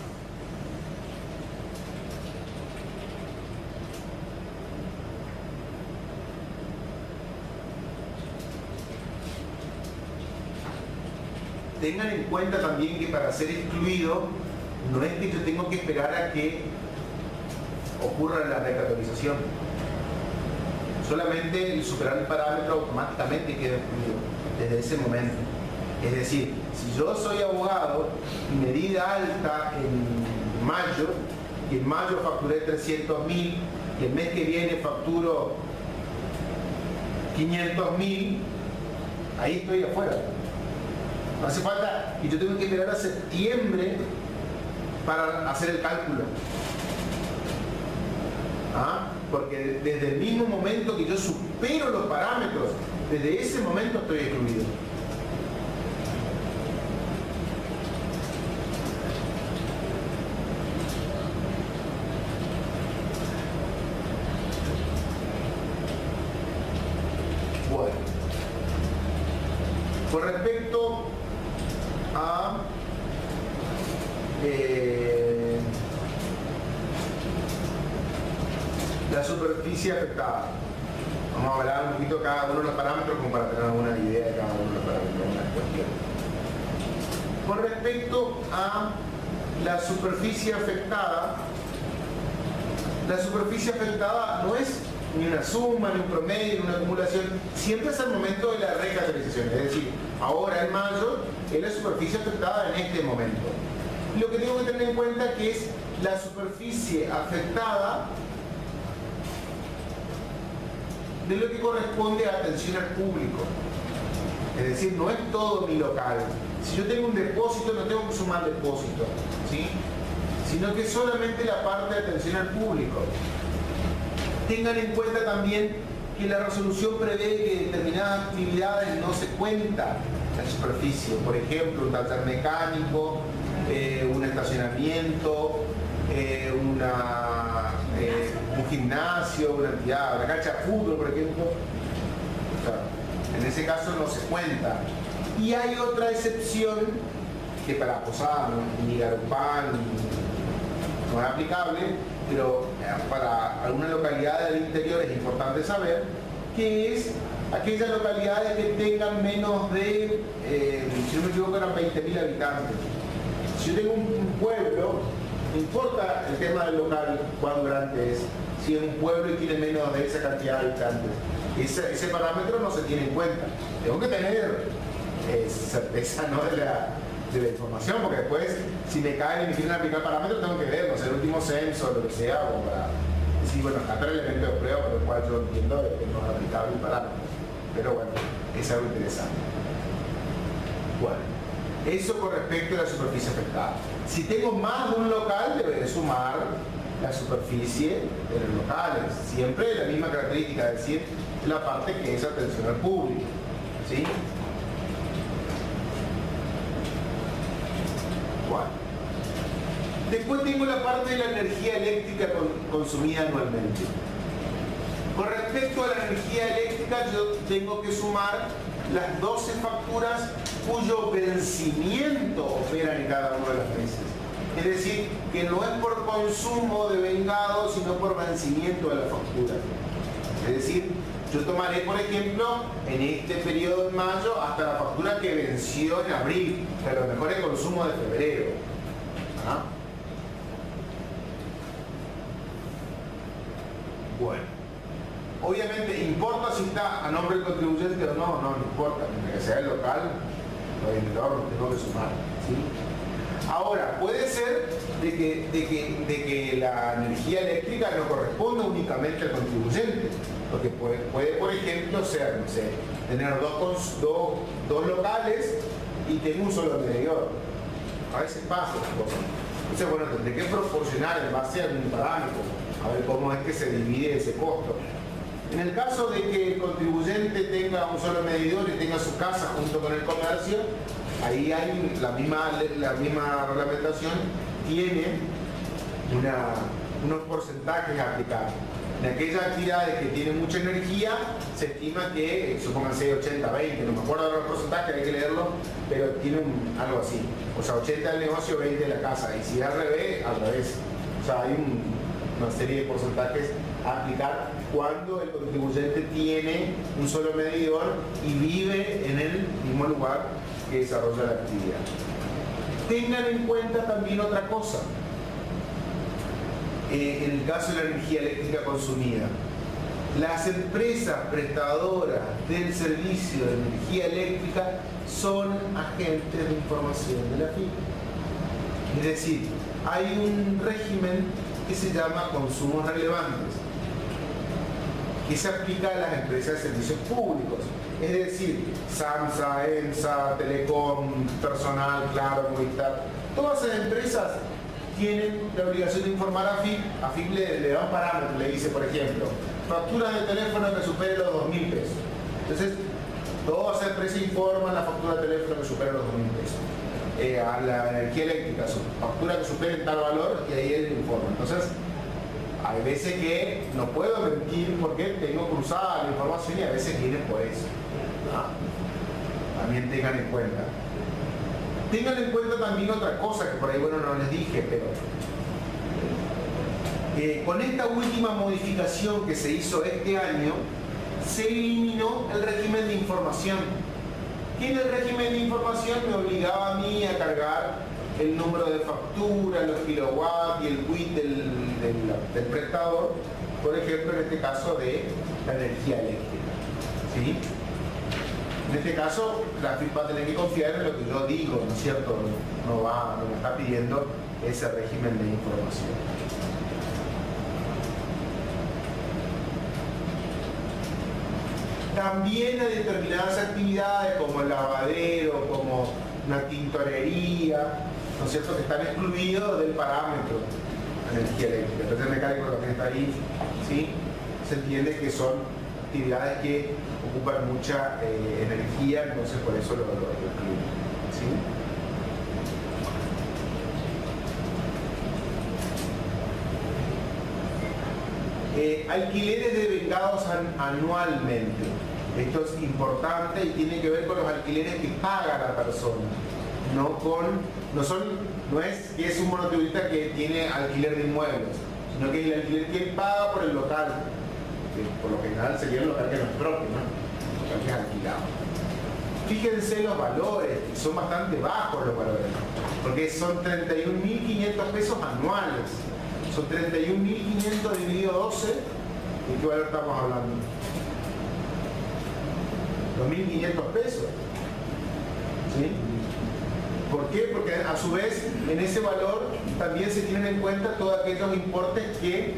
Tengan en cuenta también que para ser excluido no es que yo tengo que esperar a que ocurra la recategorización. Solamente el superar el parámetro automáticamente queda excluido desde ese momento. Es decir, si yo soy abogado y me di de alta en mayo y en mayo facturé 300.000 y el mes que viene facturo 500.000, ahí estoy afuera. No hace falta, y yo tengo que esperar a septiembre para hacer el cálculo. ¿Ah? Porque desde el mismo momento que yo supero los parámetros, desde ese momento estoy excluido. Bueno, con respecto a la superficie afectada, vamos a hablar un poquito de cada uno de los parámetros como para tener alguna idea de cada uno de los parámetros, una cuestión. Con respecto a la superficie afectada no es ni una suma, ni un promedio, ni una acumulación, siempre es el momento de la recategorización, es decir, ahora en mayo es la superficie afectada en este momento. Lo que tengo que tener en cuenta que es la superficie afectada de lo que corresponde a atención al público. Es decir, no es todo mi local. Si yo tengo un depósito, no tengo que sumar depósito, ¿sí? Sino que solamente la parte de atención al público. Tengan en cuenta también que la resolución prevé que determinadas actividades no se cuenta la superficie. Por ejemplo, un taller mecánico, un estacionamiento, un gimnasio, una cancha de fútbol, por ejemplo. O sea, en ese caso no se cuenta Y hay otra excepción que para Posada ni Garupán no es aplicable, pero para algunas localidades del interior es importante saber, que es aquellas localidades que tengan menos de, si no me equivoco, eran 20.000 habitantes. Si yo tengo un pueblo, no importa el tema del local, cuán grande es, si es un pueblo y tiene menos de esa cantidad de habitantes, ese parámetro no se tiene en cuenta. Tengo que tener certeza, ¿no?, de la información, porque después, si me caen y me quieren aplicar parámetros, tengo que ver, no sé, el último censo, lo que sea, o para decir, bueno, acá está el elemento de prueba por el cual yo entiendo que no es aplicable el parámetro. Pero bueno, es algo interesante. Bueno, eso con respecto a la superficie afectada. Si tengo más de un local, deberé sumar la superficie de los locales, siempre la misma característica, es decir, la parte que es atención al público, ¿sí? Bueno. Después tengo la parte de la energía eléctrica consumida anualmente. Con respecto a la energía eléctrica, yo tengo que sumar las 12 facturas cuyo vencimiento operan en cada uno de los meses. Es decir, que no es por consumo de vengado, sino por vencimiento de la factura. Es decir, yo tomaré, por ejemplo, en este periodo de mayo hasta la factura que venció en abril, pero a lo mejor el consumo de febrero. ¿Ah? Bueno. Obviamente, ¿importa si está a nombre del contribuyente o no? No, no importa. Mientras que sea el local, el vendedor lo tengo que sumar, ¿sí? Ahora, puede ser de que la energía eléctrica no corresponda únicamente al contribuyente, porque puede por ejemplo, ser, no sé, tener dos locales y tener un solo medidor. A veces pasa las cosas. Entonces, bueno, tendré que proporcionar en base a un parámetro, a ver cómo es que se divide ese costo. En el caso de que el contribuyente tenga un solo medidor y tenga su casa junto con el comercio, ahí hay la misma reglamentación, tiene unos porcentajes a aplicar. En aquellas actividades que tienen mucha energía, se estima que, supónganse 80, 20, no me acuerdo de los porcentajes, hay que leerlo, pero tiene algo así. O sea, 80 del negocio, 20 de la casa. Y si es al revés, al revés. O sea, hay una serie de porcentajes a aplicar cuando el contribuyente tiene un solo medidor y vive en el mismo lugar que desarrolla la actividad. Tengan en cuenta también otra cosa. En el caso de la energía eléctrica consumida, las empresas prestadoras del servicio de energía eléctrica son agentes de información de la FIP. Es decir, hay un régimen que se llama consumos relevantes, que se aplica a las empresas de servicios públicos, es decir, SAMSA, ENSA, Telecom, Personal, Claro, Movistar. Todas esas empresas tienen la obligación de informar a FIP. A FIP le da un parámetro, le dice, por ejemplo, facturas de teléfono que superen los 2.000 pesos. Entonces, todas esas empresas informan la factura de teléfono que supera los 2.000 pesos. A la energía eléctrica, su factura que supere tal valor, y ahí él informa. Entonces, hay veces que no puedo mentir porque tengo cruzada la información y a veces viene por eso. También tengan en cuenta. Tengan en cuenta también otra cosa que por ahí, bueno, no les dije, pero con esta última modificación que se hizo este año, se eliminó el régimen de información. Que en el régimen de información me obligaba a mí a cargar el número de factura, los kilowatts y el quit del prestador, por ejemplo, en este caso de la energía eléctrica. ¿Sí? En este caso, la FIP va a tener que confiar en lo que yo digo, ¿no es cierto? No me está pidiendo ese régimen de información. También hay determinadas actividades como el lavadero, como una tintorería, ¿no es cierto?, que están excluidos del parámetro de energía eléctrica. Entonces el mecánico también está ahí, ¿sí? Se entiende que son actividades que ocupan mucha energía, entonces por eso lo excluyen, ¿sí? Alquileres de vengados anualmente. Esto es importante y tiene que ver con los alquileres que paga la persona. No es que es un monotributista que tiene alquiler de inmuebles, sino que es el alquiler que él paga por el local, que por lo general sería el local que no es propio, ¿no? El local que es alquilado. Fíjense los valores, que son bastante bajos los valores, porque son 31.500 pesos anuales. Son 31.500 dividido 12, ¿de qué valor estamos hablando? 2.500 pesos. ¿Sí? ¿Por qué? Porque a su vez en ese valor también se tienen en cuenta todos aquellos importes que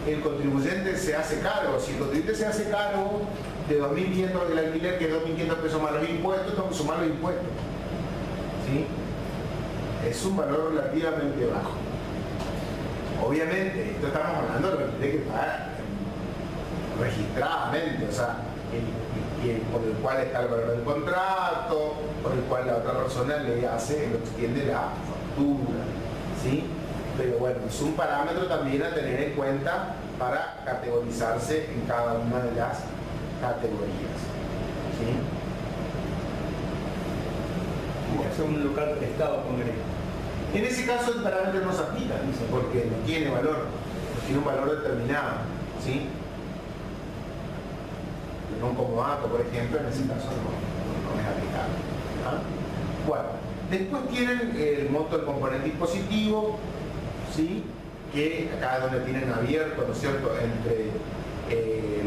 el contribuyente se hace cargo. Si el contribuyente se hace cargo de 2.500 del alquiler, que es 2.500 pesos más los impuestos, tengo que sumar los impuestos. ¿Sí? Es un valor relativamente bajo. Obviamente, esto estamos hablando de lo que tiene que pagar registradamente, o sea, por el cual está el valor del contrato, por el cual la otra persona le hace, lo extiende la factura, ¿sí? Pero bueno, es un parámetro también a tener en cuenta para categorizarse en cada una de las categorías, ¿sí? Es un local prestado, congreso. En ese caso el parámetro no se aplica, porque no tiene valor, no tiene un valor determinado, ¿sí? Un comodato, por ejemplo, en ese caso no es aplicable. ¿Ah? Bueno, después tienen el monto del componente impositivo, ¿sí? Que acá es donde tienen abierto, ¿no es cierto?, entre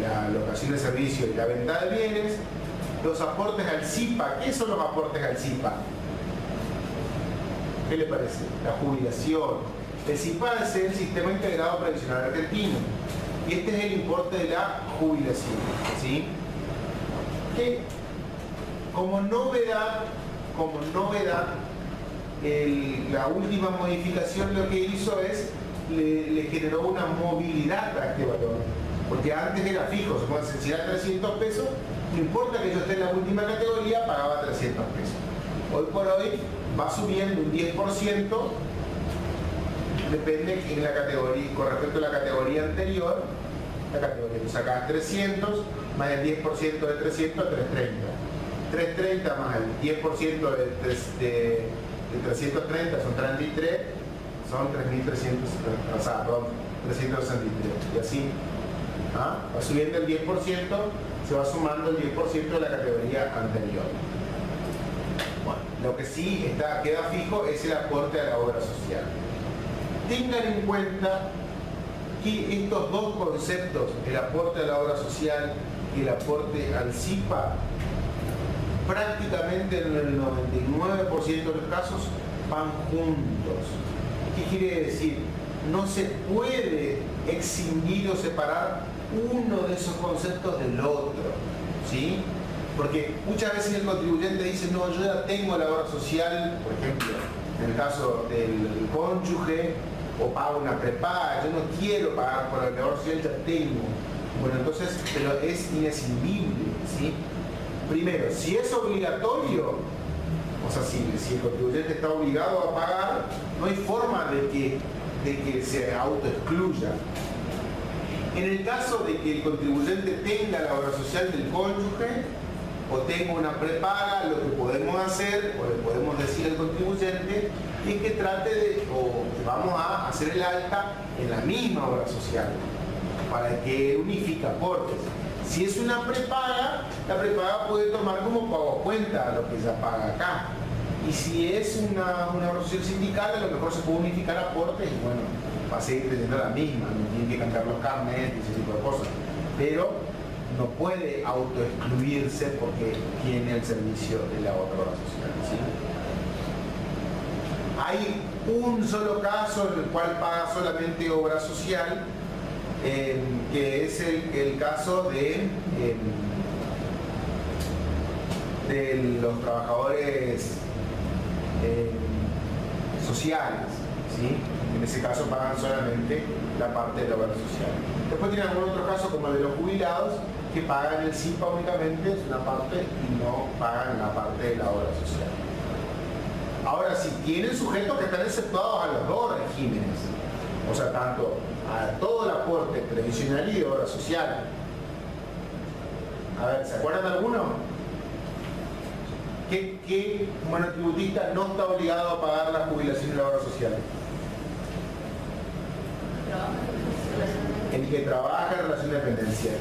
la locación de servicios y la venta de bienes. Los aportes al SIPA. ¿Qué son los aportes al SIPA? ¿Qué le parece? La jubilación. El SIPA es el Sistema Integrado Previsional Argentino. Y este es el importe de la jubilación, ¿sí? Que como novedad, la última modificación lo que hizo es le generó una movilidad a este valor, porque antes era fijo, si era 300 pesos, no importa que yo esté en la última categoría, pagaba 300 pesos. Hoy por hoy va subiendo un 10%, depende en la categoría, con respecto a la categoría anterior. La categoría tú sacas 300 más el 10% de 300 a 330. 330 más el 10% de 330 son 33, son 3.300, o sea, perdón, 363. Y así va subiendo el 10%, se va sumando el 10% de la categoría anterior. Bueno, lo que sí queda fijo es el aporte a la obra social. Tengan en cuenta que estos dos conceptos, el aporte a la obra social y el aporte al SIPA, prácticamente en el 99% de los casos van juntos. ¿Qué quiere decir? No se puede extinguir o separar uno de esos conceptos del otro, ¿sí? Porque muchas veces el contribuyente dice, no, yo ya tengo la obra social, por ejemplo, en el caso del cónyuge, o pago una prepaga, yo no quiero pagar por la obra social, ya tengo. Bueno, entonces, pero es inescindible, ¿sí? Primero, si es obligatorio, o sea, si el contribuyente está obligado a pagar, no hay forma de que se autoexcluya. En el caso de que el contribuyente tenga la obra social del cónyuge o tenga una prepaga, lo que podemos hacer, o le podemos decir al contribuyente, es que trate vamos a hacer el alta en la misma obra social, para que unifique aportes. Si es una prepaga, la prepaga puede tomar como pago a cuenta lo que ya paga acá. Y si es una obra social sindical, a lo mejor se puede unificar aportes y bueno, va a seguir teniendo la misma, no tienen que cambiar los carnets y ese tipo de cosas. Pero no puede autoexcluirse porque tiene el servicio de la otra obra social, ¿sí? Hay un solo caso en el cual paga solamente obra social, que es el caso de los trabajadores sociales, ¿sí? En ese caso pagan solamente la parte de la obra social. Después tienen algún otro caso como el de los jubilados, que pagan el SIPA únicamente una parte y no pagan la parte de la obra social. Ahora, si tienen sujetos que están exceptuados a los dos regímenes, o sea, tanto a todo el aporte previsional y de obra social, A ver, ¿se acuerdan de alguno? ¿Qué monotributista no está obligado a pagar la jubilación y la obra social? El que trabaja en relación de dependencia,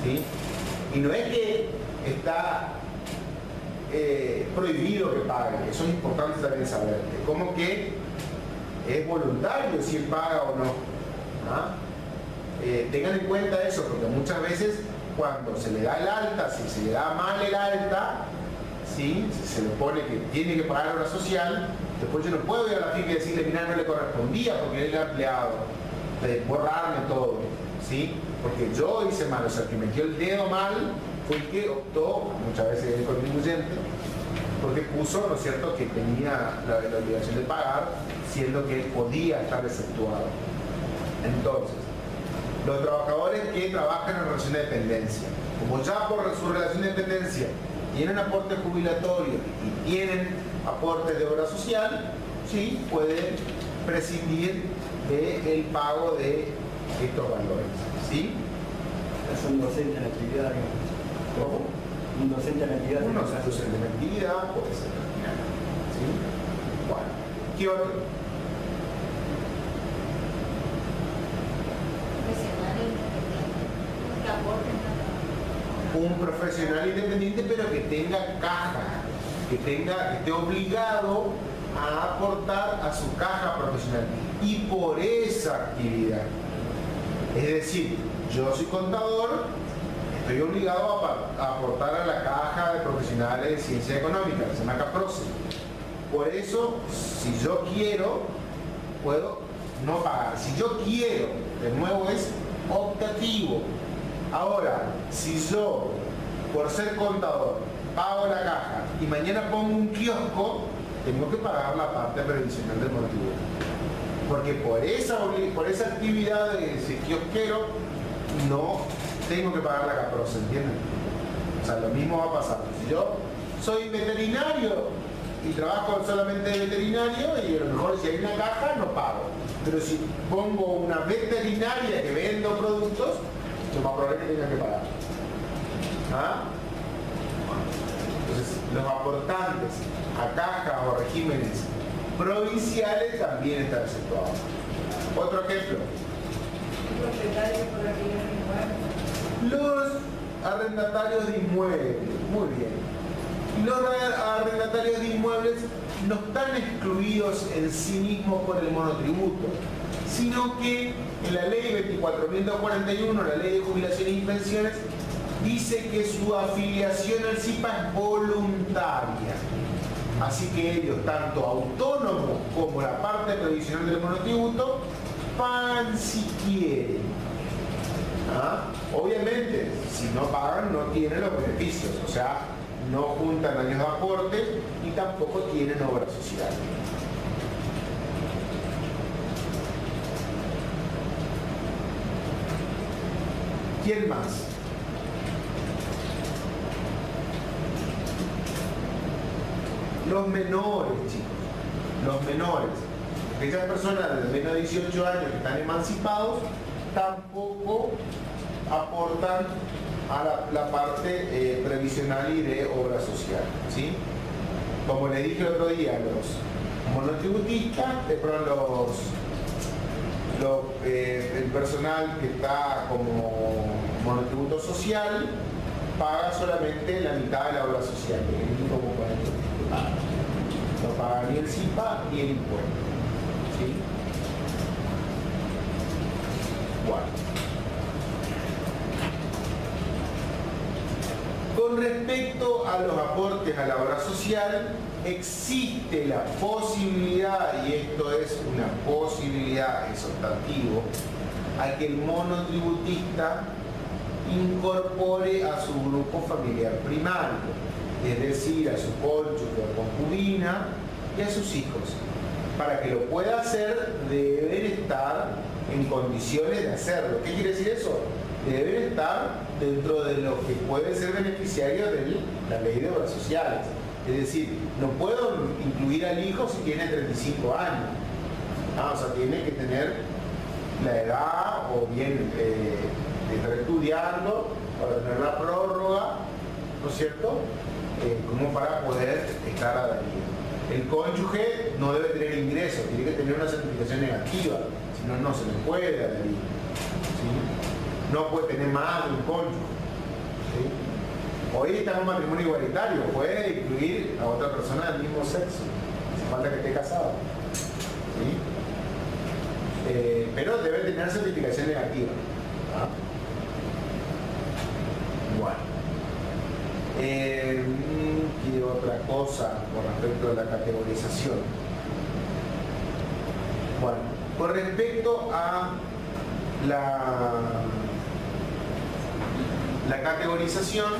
¿sí? Y no es que está prohibido que pague, eso es importante también saber. Es como que es voluntario si él paga o no. ¿Ah? Tengan en cuenta eso, porque muchas veces cuando se le da el alta, si se le da mal el alta, ¿sí? Si se le pone que tiene que pagar obra social, después yo no puedo ir a la FIP y decirle, mira, no le correspondía porque él era empleado, de borrarme todo, ¿sí? Porque yo hice mal, o sea, el que metió el dedo mal fue el que optó, muchas veces el contribuyente, porque puso, ¿no es cierto?, que tenía la obligación de pagar, siendo que él podía estar exceptuado. Entonces, los trabajadores que trabajan en relación de dependencia, como ya por su relación de dependencia tienen aporte jubilatorio y tienen aportes de obra social, sí, pueden prescindir del pago de estos valores, ¿sí? Es un docente en actividad, ¿Cómo? un docente en actividad. Uno es docente en actividad, puede ser terminal, ¿sí? Bueno, ¿qué otro? Un profesional independiente, pero que tenga caja, que esté obligado a aportar a su caja profesional y por esa actividad. Es decir, yo soy contador, estoy obligado a aportar a la caja de profesionales de ciencia económica, que se llama CAPROCE. Por eso, si yo quiero, puedo no pagar. Si yo quiero, de nuevo es optativo. Ahora, si yo, por ser contador, pago la caja y mañana pongo un kiosco, tengo que pagar la parte previsional del monotributo. Porque por esa actividad de ese kiosquero, no tengo que pagar la CAPROCE, ¿entienden? O sea, lo mismo va a pasar. Si yo soy veterinario y trabajo solamente de veterinario, y a lo mejor si hay una caja, no pago. Pero si pongo una veterinaria que vendo productos, lo más probable es que tenga que pagar. ¿Ah? Entonces, los aportantes a cajas o regímenes provinciales también están exceptuados. Otro ejemplo. Los arrendatarios de inmuebles. Muy bien. Los arrendatarios de inmuebles no están excluidos en sí mismos por el monotributo, sino que en la ley 24.241, la ley de jubilaciones y pensiones, dice que su afiliación al CIPA es voluntaria. Así que ellos, tanto autónomos como la parte previsional del monotributo, pagan si quieren. ¿Ah? Obviamente, si no pagan, no tienen los beneficios, o sea, no juntan años de aporte y tampoco tienen obra social. ¿Quién más? Los menores, chicos. Los menores. Aquellas personas de menos de 18 años que están emancipados tampoco aportan a la parte previsional y de obra social, ¿sí? Como les dije el otro día, los monotributistas, el personal que está como monotributo social paga solamente la mitad de la obra social, que es el único componente que paga. No paga ni el CIPA ni el impuesto, ¿sí? Bueno. Con respecto a los aportes a la obra social, existe la posibilidad, y esto es una posibilidad, es optativo, a que el monotributista incorpore a su grupo familiar primario, es decir, a su cónyuge o concubina y a sus hijos. Para que lo pueda hacer, deben estar en condiciones de hacerlo. ¿Qué quiere decir eso? Deben estar dentro de los que pueden ser beneficiarios de la ley de obras sociales. Es decir, no puedo incluir al hijo si tiene 35 años. O sea, tiene que tener la edad o bien estar estudiando para tener la prórroga cierto? Como para poder estar adherido. El cónyuge no debe tener ingresos, tiene que tener una certificación negativa, si no, no se le puede adherir. ¿Sí? No puede tener más de un cónyuge. ¿Sí? Hoy está en un matrimonio igualitario, puede incluir a otra persona del mismo sexo, hace falta que esté casado. ¿Sí? Pero debe tener certificación negativa. ¿Ah? Bueno. ¿Qué otra cosa con respecto a la categorización? Bueno, con respecto a la categorización,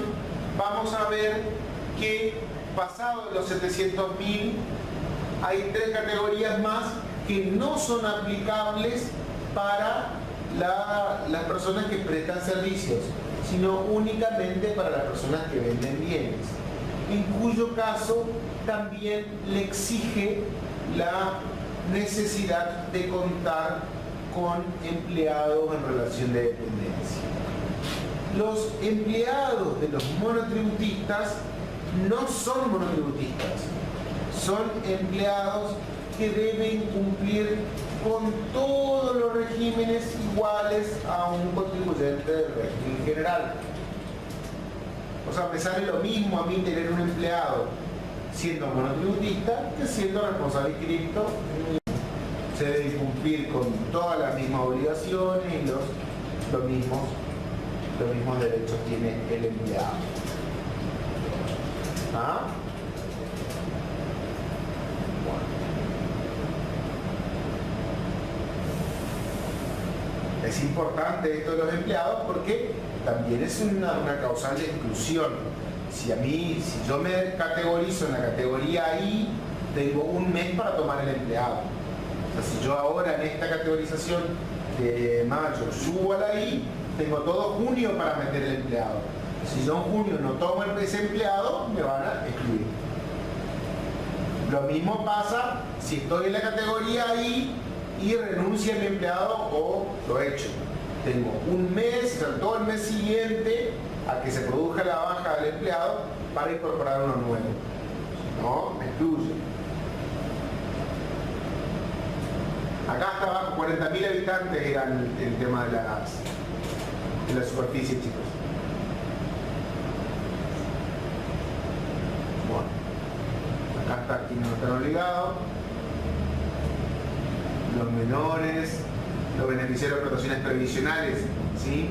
vamos a ver que pasado los 700.000 hay 3 categorías más que no son aplicables para las personas que prestan servicios, sino únicamente para las personas que venden bienes, en cuyo caso también le exige la necesidad de contar con empleados en relación de dependencia. Los empleados de los monotributistas no son monotributistas, son empleados que deben cumplir con todos los regímenes iguales a un contribuyente del régimen general. O sea, me sale lo mismo a mí tener un empleado siendo monotributista que siendo responsable inscripto. Se debe cumplir con todas las mismas obligaciones y los mismos derechos tiene el empleado. ¿Ah? Es importante esto de los empleados porque también es una causal de exclusión. Si yo me categorizo en la categoría I, tengo un mes para tomar el empleado. O sea, si yo ahora en esta categorización de mayo subo a la I, tengo todo junio para meter el empleado. Si yo en junio no tomo ese empleado, me van a excluir. Lo mismo pasa si estoy en la categoría I y renuncia a mi empleado o lo echo. Tengo un mes, o sea, todo el mes siguiente a que se produzca la baja del empleado para incorporar uno nuevo. No, me excluye. Acá hasta abajo, 40.000 habitantes eran el tema de la superficie, chicos. Bueno, acá está quienes no están obligados. Los menores, los beneficiarios de protecciones previsionales, ¿sí?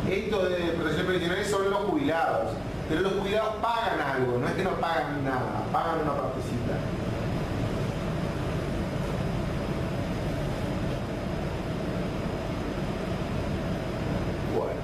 Esto de protecciones previsionales son los jubilados, pero los jubilados pagan algo, no es que no pagan nada, pagan una partecita. Bueno.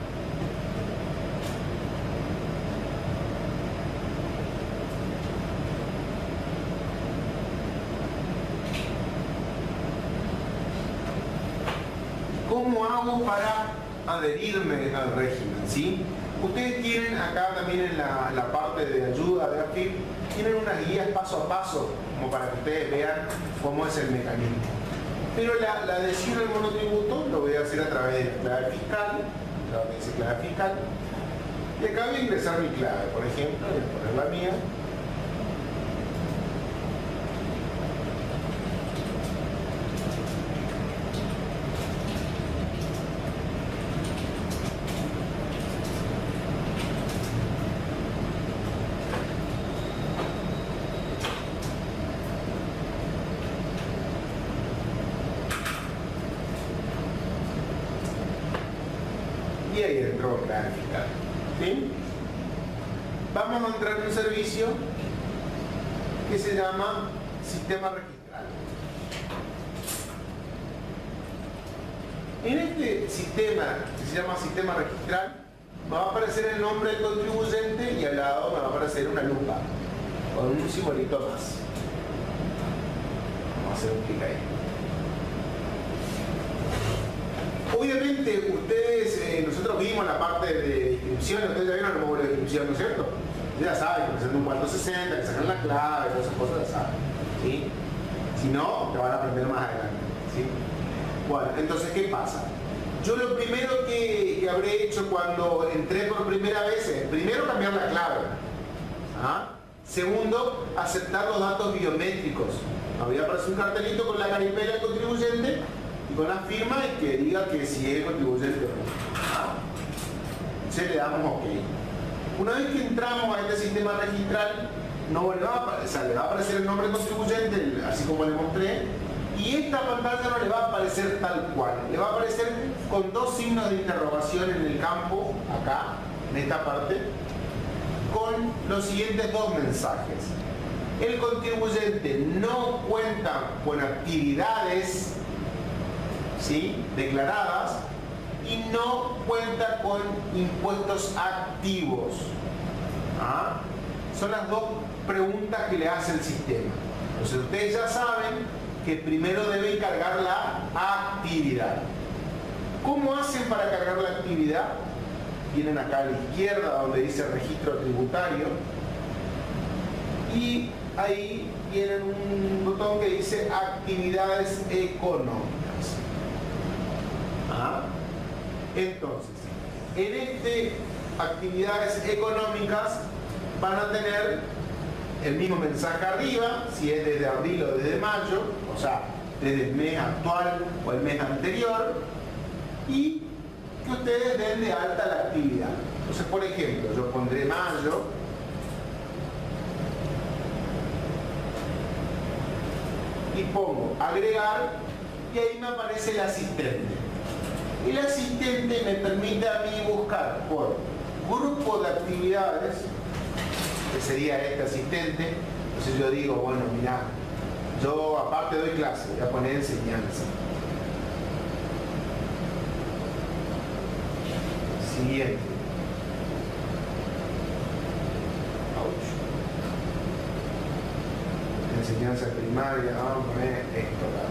¿Cómo hago para adherirme al régimen? ¿Sí? Ustedes tienen acá también en la parte de ayuda de AFIP, tienen unas guías paso a paso, como para que ustedes vean cómo es el mecanismo. Pero la adhesión al monotributo lo voy a hacer a través de la clave fiscal, la dice clave fiscal, y acá voy a ingresar mi clave, por ejemplo, voy a poner la mía. Y ahí entró clave fiscal. ¿Sí? Vamos a entrar en un servicio que se llama sistema registral. En este sistema, que se llama sistema registral, me va a aparecer el nombre del contribuyente y al lado me va a aparecer una lupa con un simbolito más. Vamos a hacer un clic ahí. Obviamente ustedes, nosotros vimos la parte de inscripción, ustedes ya vieron el módulo de inscripción, ¿no es cierto? Ustedes ya saben que presentan un 460, que sacan la clave, todas esas cosas, ya saben. ¿Sí? Si no, te van a aprender más adelante. ¿Sí? Bueno, entonces, ¿qué pasa? Yo lo primero que habré hecho cuando entré por primera vez es, primero, cambiar la clave. ¿Ah? Segundo, aceptar los datos biométricos. Había aparecido un cartelito con la caripela del contribuyente y con la firma y que diga que si es contribuyente o no. Entonces le damos OK. Una vez que entramos a este sistema registral, no le va a aparecer, le va a aparecer el nombre del contribuyente, así como le mostré, y esta pantalla no le va a aparecer tal cual. Le va a aparecer con dos signos de interrogación en el campo, acá, en esta parte, con los siguientes dos mensajes. El contribuyente no cuenta con actividades, ¿sí?, declaradas, y no cuenta con impuestos activos. ¿Ah? Son las dos preguntas que le hace el sistema. Entonces ustedes ya saben que primero deben cargar la actividad. ¿Cómo hacen para cargar la actividad? Vienen acá a la izquierda donde dice registro tributario y ahí tienen un botón que dice actividades económicas. ¿Ah? Entonces, en actividades económicas van a tener el mismo mensaje arriba, si es desde abril o desde mayo, o sea, desde el mes actual o el mes anterior, y que ustedes den de alta la actividad. Entonces, por ejemplo, yo pondré mayo, y pongo agregar, y ahí me aparece el asistente. El asistente me permite a mí buscar por grupo de actividades, que sería este asistente. Entonces yo digo, bueno, mirá, yo aparte doy clase, voy a poner enseñanza. Siguiente. Enseñanza primaria, vamos a poner esto acá.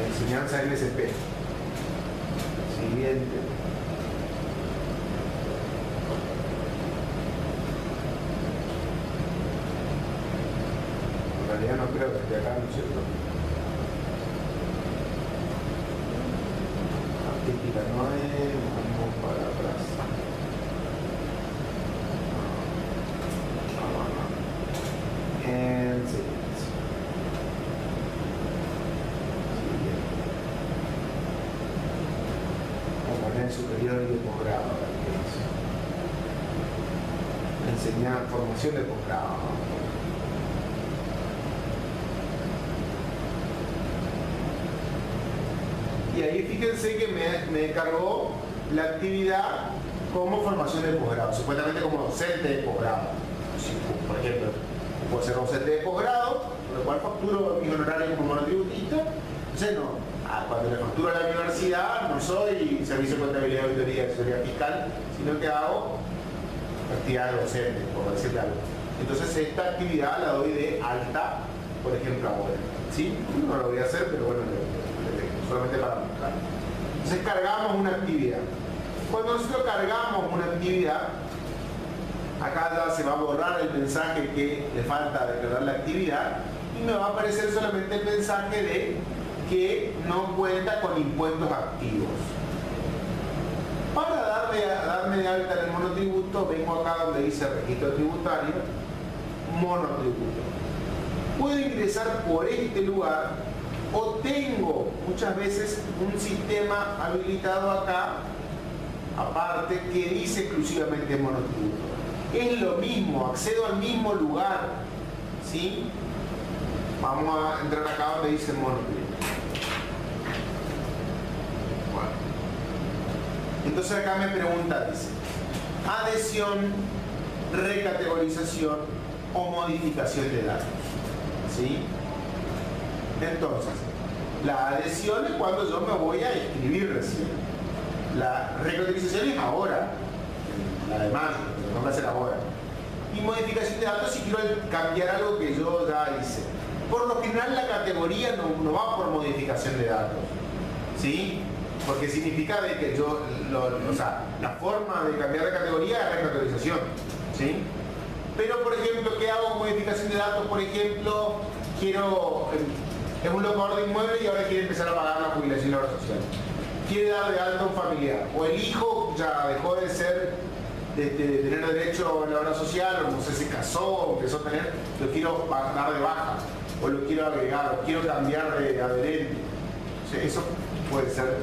Enseñanza MSP. Siguiente. En realidad no creo que esté acá, ¿no es cierto? Artística no es, vamos para atrás. Enseñanza. Superior y de posgrado, enseñar formación de posgrado. Y ahí fíjense que me cargó la actividad como formación de posgrado, supuestamente como docente de posgrado. Si, por ejemplo, puedo ser docente de posgrado, con lo cual facturo mi honorario como monotributista. Entonces cuando le facturo a la universidad no soy servicio de contabilidad, auditoría, asesoría fiscal, sino que hago actividad docente, por decirle algo. Entonces esta actividad la doy de alta, por ejemplo, ahora. ¿Sí? No lo voy a hacer, pero bueno, solamente para mostrar. Entonces cargamos una actividad. Cuando nosotros cargamos una actividad, acá ya se va a borrar el mensaje que le falta declarar la actividad y me va a aparecer solamente el mensaje de que no cuenta con impuestos activos. Para darme de alta en el monotributo, vengo acá donde dice registro tributario, monotributo. Puedo ingresar por este lugar o tengo muchas veces un sistema habilitado acá, aparte, que dice exclusivamente monotributo. Es lo mismo, accedo al mismo lugar, ¿sí? Vamos a entrar acá donde dice monotributo. Bueno. Entonces acá me pregunta, dice, adhesión, recategorización o modificación de datos, ¿sí? Entonces, la adhesión es cuando yo me voy a inscribir recién. La recategorización es ahora, la de mayo, pero no va a ser ahora. Y modificación de datos si quiero cambiar algo que yo ya hice. Por lo general la categoría no va por modificación de datos, ¿sí? Porque significa de que yo, o sea, la forma de cambiar de categoría es recategorización, ¿sí? Pero, por ejemplo, ¿qué hago con modificación de datos? Por ejemplo, quiero es un locador de inmuebles y ahora quiere empezar a pagar la jubilación y la obra social. Quiere dar de alta a un familiar. O el hijo ya dejó de tener derecho a la obra social, o no sé, se casó, o empezó a tener, lo quiero dar de baja, o lo quiero agregar, o quiero cambiar de adherente. O sea, eso puede ser.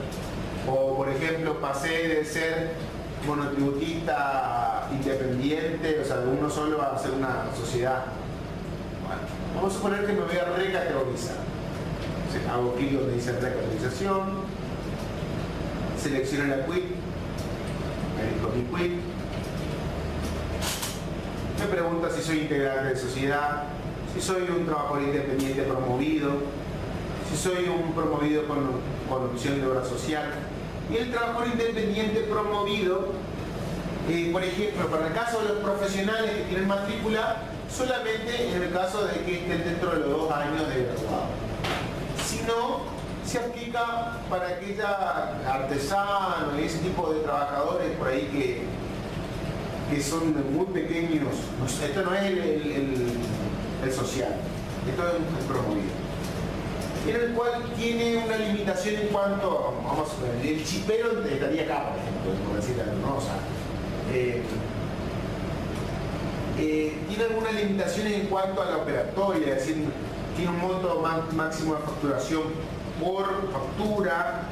O por ejemplo, pasé de ser monotributista independiente, o sea, de uno solo a ser una sociedad. Bueno, vamos a suponer que me voy a recategorizar. O sea, hago clic donde dice recategorización, selecciono la quit, elijo mi quit, me pregunta si soy integrante de sociedad, si soy un trabajador independiente promovido, si soy un promovido con opción de obra social. Y el trabajador independiente promovido, por ejemplo, para el caso de los profesionales que tienen matrícula, solamente en el caso de que estén dentro de los 2 años de graduado. Si no, se aplica para aquella artesano y ese tipo de trabajadores por ahí que son muy pequeños. Esto no es el social, esto es un promovido. En el cual tiene una limitación en cuanto, vamos a ver, el chipero estaría acá, por ejemplo, por decirlo, ¿no? O sea, tiene algunas limitaciones en cuanto a la operatoria, es decir, tiene un monto máximo de facturación por factura,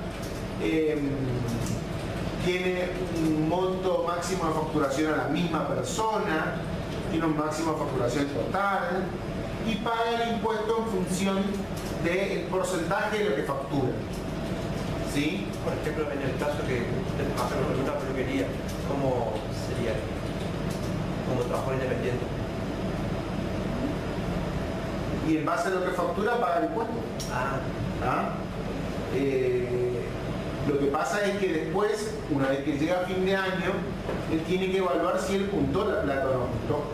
tiene un monto máximo de facturación a la misma persona, tiene un máximo de facturación total y paga el impuesto en función del porcentaje de lo que factura. ¿Sí? Por ejemplo, en el caso que hacemos una peluquería, ¿cómo sería? Como trabajador independiente. Y en base a lo que factura paga el impuesto. Lo que pasa es que después, una vez que llega a fin de año, él tiene que evaluar si él juntó la plata o no juntó.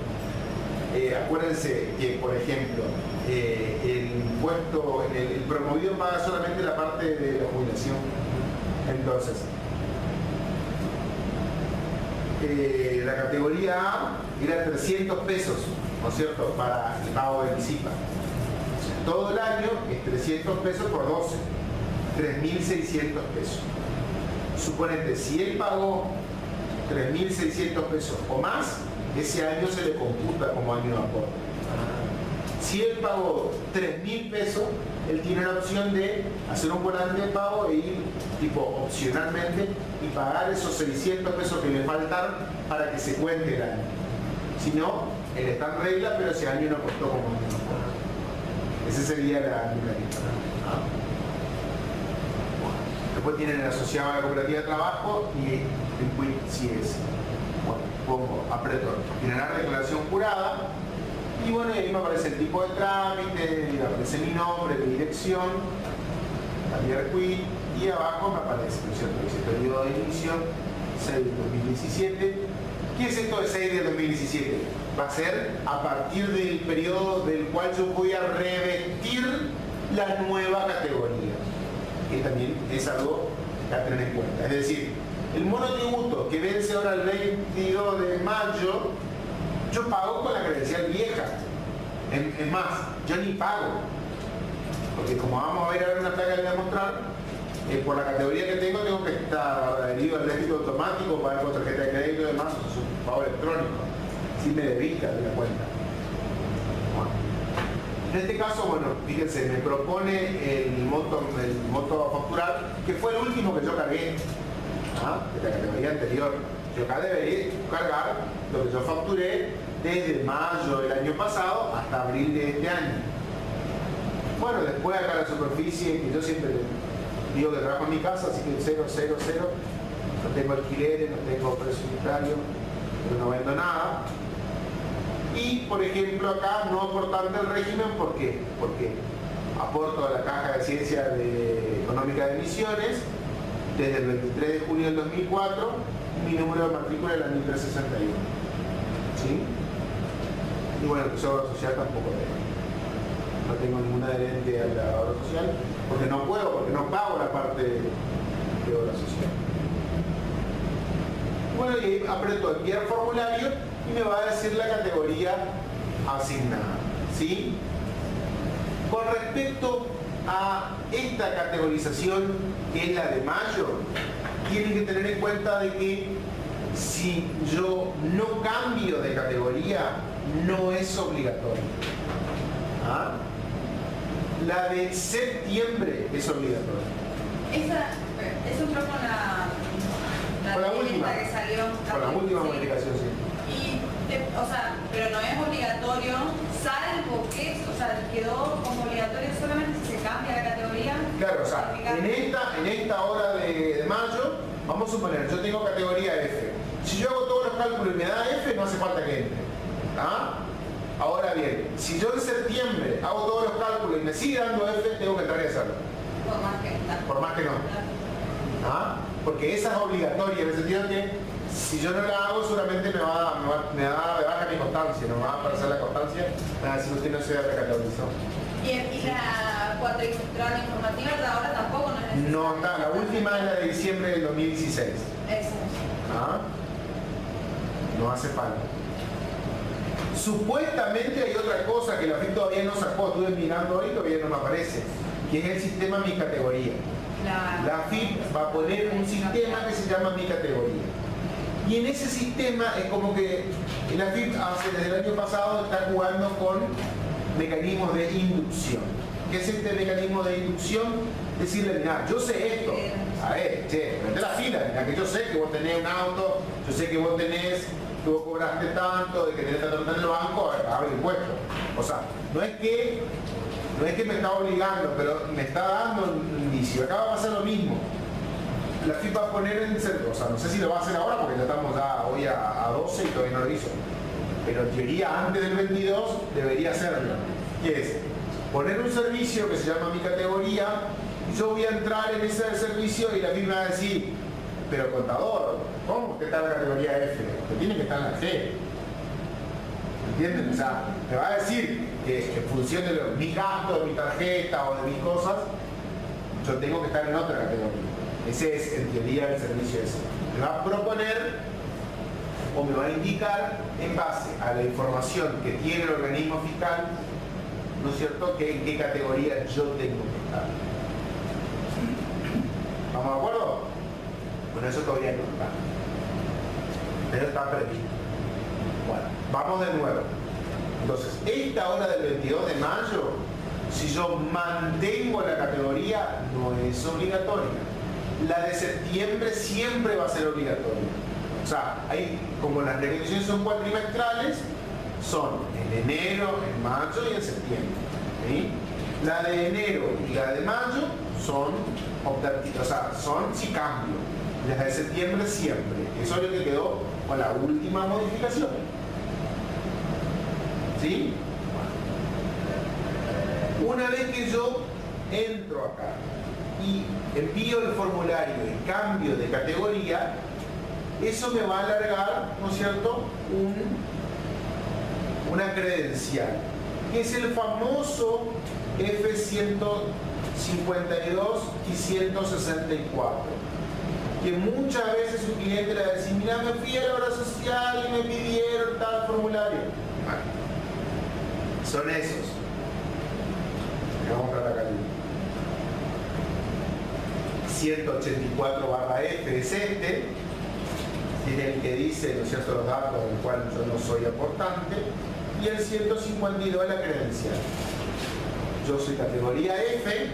Acuérdense que, por ejemplo, el impuesto, el promovido paga solamente la parte de la jubilación. Entonces, la categoría A era 300 pesos, ¿no es cierto?, para el pago del ICIPA. Todo el año es 300 pesos por 12, 3.600 pesos. Suponete, si él pagó 3.600 pesos o más, ese año se le computa como año de aporte. Si él pagó 3.000 pesos, él tiene la opción de hacer un volante de pago e ir tipo opcionalmente y pagar esos 600 pesos que le faltaron para que se cuente el año. Si no, él está en regla, pero ese año no costó como año de aporte. Esa sería la mecanismo. Después tienen el asociado a la cooperativa de trabajo y el quit si es. Bueno, pongo, aprieto, generar declaración jurada y bueno, ahí me aparece el tipo de trámite, y aparece mi nombre, mi dirección, cambiar quit y abajo me aparece, ¿no es cierto?, dice periodo de inicio 6 de 2017. ¿Qué es esto de 6 de 2017? Va a ser a partir del periodo del cual yo voy a revestir la nueva categoría, que también es algo a tener en cuenta. Es decir, el monotributo que vence ahora el 22 de mayo, yo pago con la credencial vieja. Es más, yo ni pago. Porque como vamos a ver ahora una placa que voy a mostrar, por la categoría que tengo que estar adherido al débito automático, pagar con tarjeta de crédito y demás, o es un pago electrónico. Si me debita de la cuenta. Bueno. En este caso, bueno, fíjense, me propone el monto a facturar, que fue el último que yo cargué, de la categoría anterior. Yo acá debería cargar lo que yo facturé desde mayo del año pasado hasta abril de este año. Bueno, después acá la superficie, que yo siempre digo que trabajo en mi casa, así que 0, 0, 0. No tengo alquileres, no tengo precio unitario, pero no vendo nada. Y, por ejemplo, acá no aportante al régimen, ¿por qué? Porque aporto a la Caja de Ciencia Económica de Misiones desde el 23 de junio del 2004, mi número de matrícula era 1361. ¿Sí? Y bueno, pues obra social tampoco tengo. No tengo ninguna adherente a la obra social, porque no puedo, porque no pago la parte de obra social. Bueno, y ahí aprieto enviar formulario y me va a decir la categoría asignada. ¿Sí? Con respecto a esta categorización, que es la de mayo, tienen que tener en cuenta de que si yo no cambio de categoría, no es obligatorio. ¿Ah? La de septiembre es obligatoria. Eso entró con la última que salió. Con la última sí. modificación, sí. O sea, pero no es obligatorio, salvo que, o sea, quedó como obligatorio solamente si se cambia la categoría. Claro, o sea, en esta hora de mayo, vamos a suponer, yo tengo categoría F. Si yo hago todos los cálculos y me da F, no hace falta que entre. ¿Ah? Ahora bien, si yo en septiembre hago todos los cálculos y me sigue dando F, tengo que entrar y hacerlo. Por más que no. ¿Ah? Porque esa es obligatoria, en el sentido que si yo no la hago, seguramente me va a bajar mi constancia, no me va a aparecer la constancia, si usted no se recategorizó. ¿Y la cuatrimestral informativa de ahora tampoco no es necesaria? No está, la última es la de diciembre del 2016. Eso. ¿Ah? No hace falta. Supuestamente hay otra cosa que la FIP todavía no sacó, estuve mirando hoy y todavía no me aparece, que es el sistema Mi Categoría. La FIP va a poner un sistema que se llama Mi Categoría. Y en ese sistema es como que la FIP desde el año pasado está jugando con mecanismos de inducción. ¿Qué es este mecanismo de inducción? Decirle, mira, yo sé esto. A ver, che, vete a la fila, mira que yo sé que vos tenés un auto, yo sé que vos cobraste tanto, de que tenés tanto en el banco, a ver, paga el impuesto. O sea, no es que me está obligando, pero me está dando un indicio. Acá va a pasar lo mismo. La FIP va a poner en serio, o sea, no sé si lo va a hacer ahora porque ya estamos hoy a 12 y todavía no lo hizo. Pero en teoría antes del 22 debería hacerlo. ¿Qué es? Poner un servicio que se llama Mi Categoría, y yo voy a entrar en ese servicio y la FIP me va a decir, pero contador, ¿cómo que está en la categoría F? Que tiene que estar en la G. ¿Entienden? O sea, me va a decir que en función de mi gasto, de mi tarjeta o de mis cosas, yo tengo que estar en otra categoría. Ese es, en teoría, el servicio ese. Me va a proponer o me va a indicar en base a la información que tiene el organismo fiscal, ¿no es cierto?, que en qué categoría yo tengo que estar. ¿Estamos de acuerdo? Bueno, eso todavía no está. Pero está previsto. Bueno, vamos de nuevo. Entonces, esta hora del 22 de mayo, si yo mantengo la categoría, no es obligatoria. La de septiembre siempre va a ser obligatoria. O sea, como las requisiciones son cuatrimestrales, son en enero, en mayo y en septiembre. ¿Sí? La de enero y la de mayo son optativas, o sea, son si cambio. Las de septiembre siempre. Eso es lo que quedó con la última modificación. ¿Sí? Una vez que yo entro acá y envío el formulario y cambio de categoría, eso me va a alargar, ¿no es cierto?, una credencial, que es el famoso F152 y 164, que muchas veces un cliente le va a decir, mira, me fui a la obra social y me pidieron tal formulario. Son esos. Vamos a tratar acá. 184/F es este, es el que dice, ¿no es cierto?, los datos del cual yo no soy aportante, y el 152 es la credencial. Yo soy categoría F,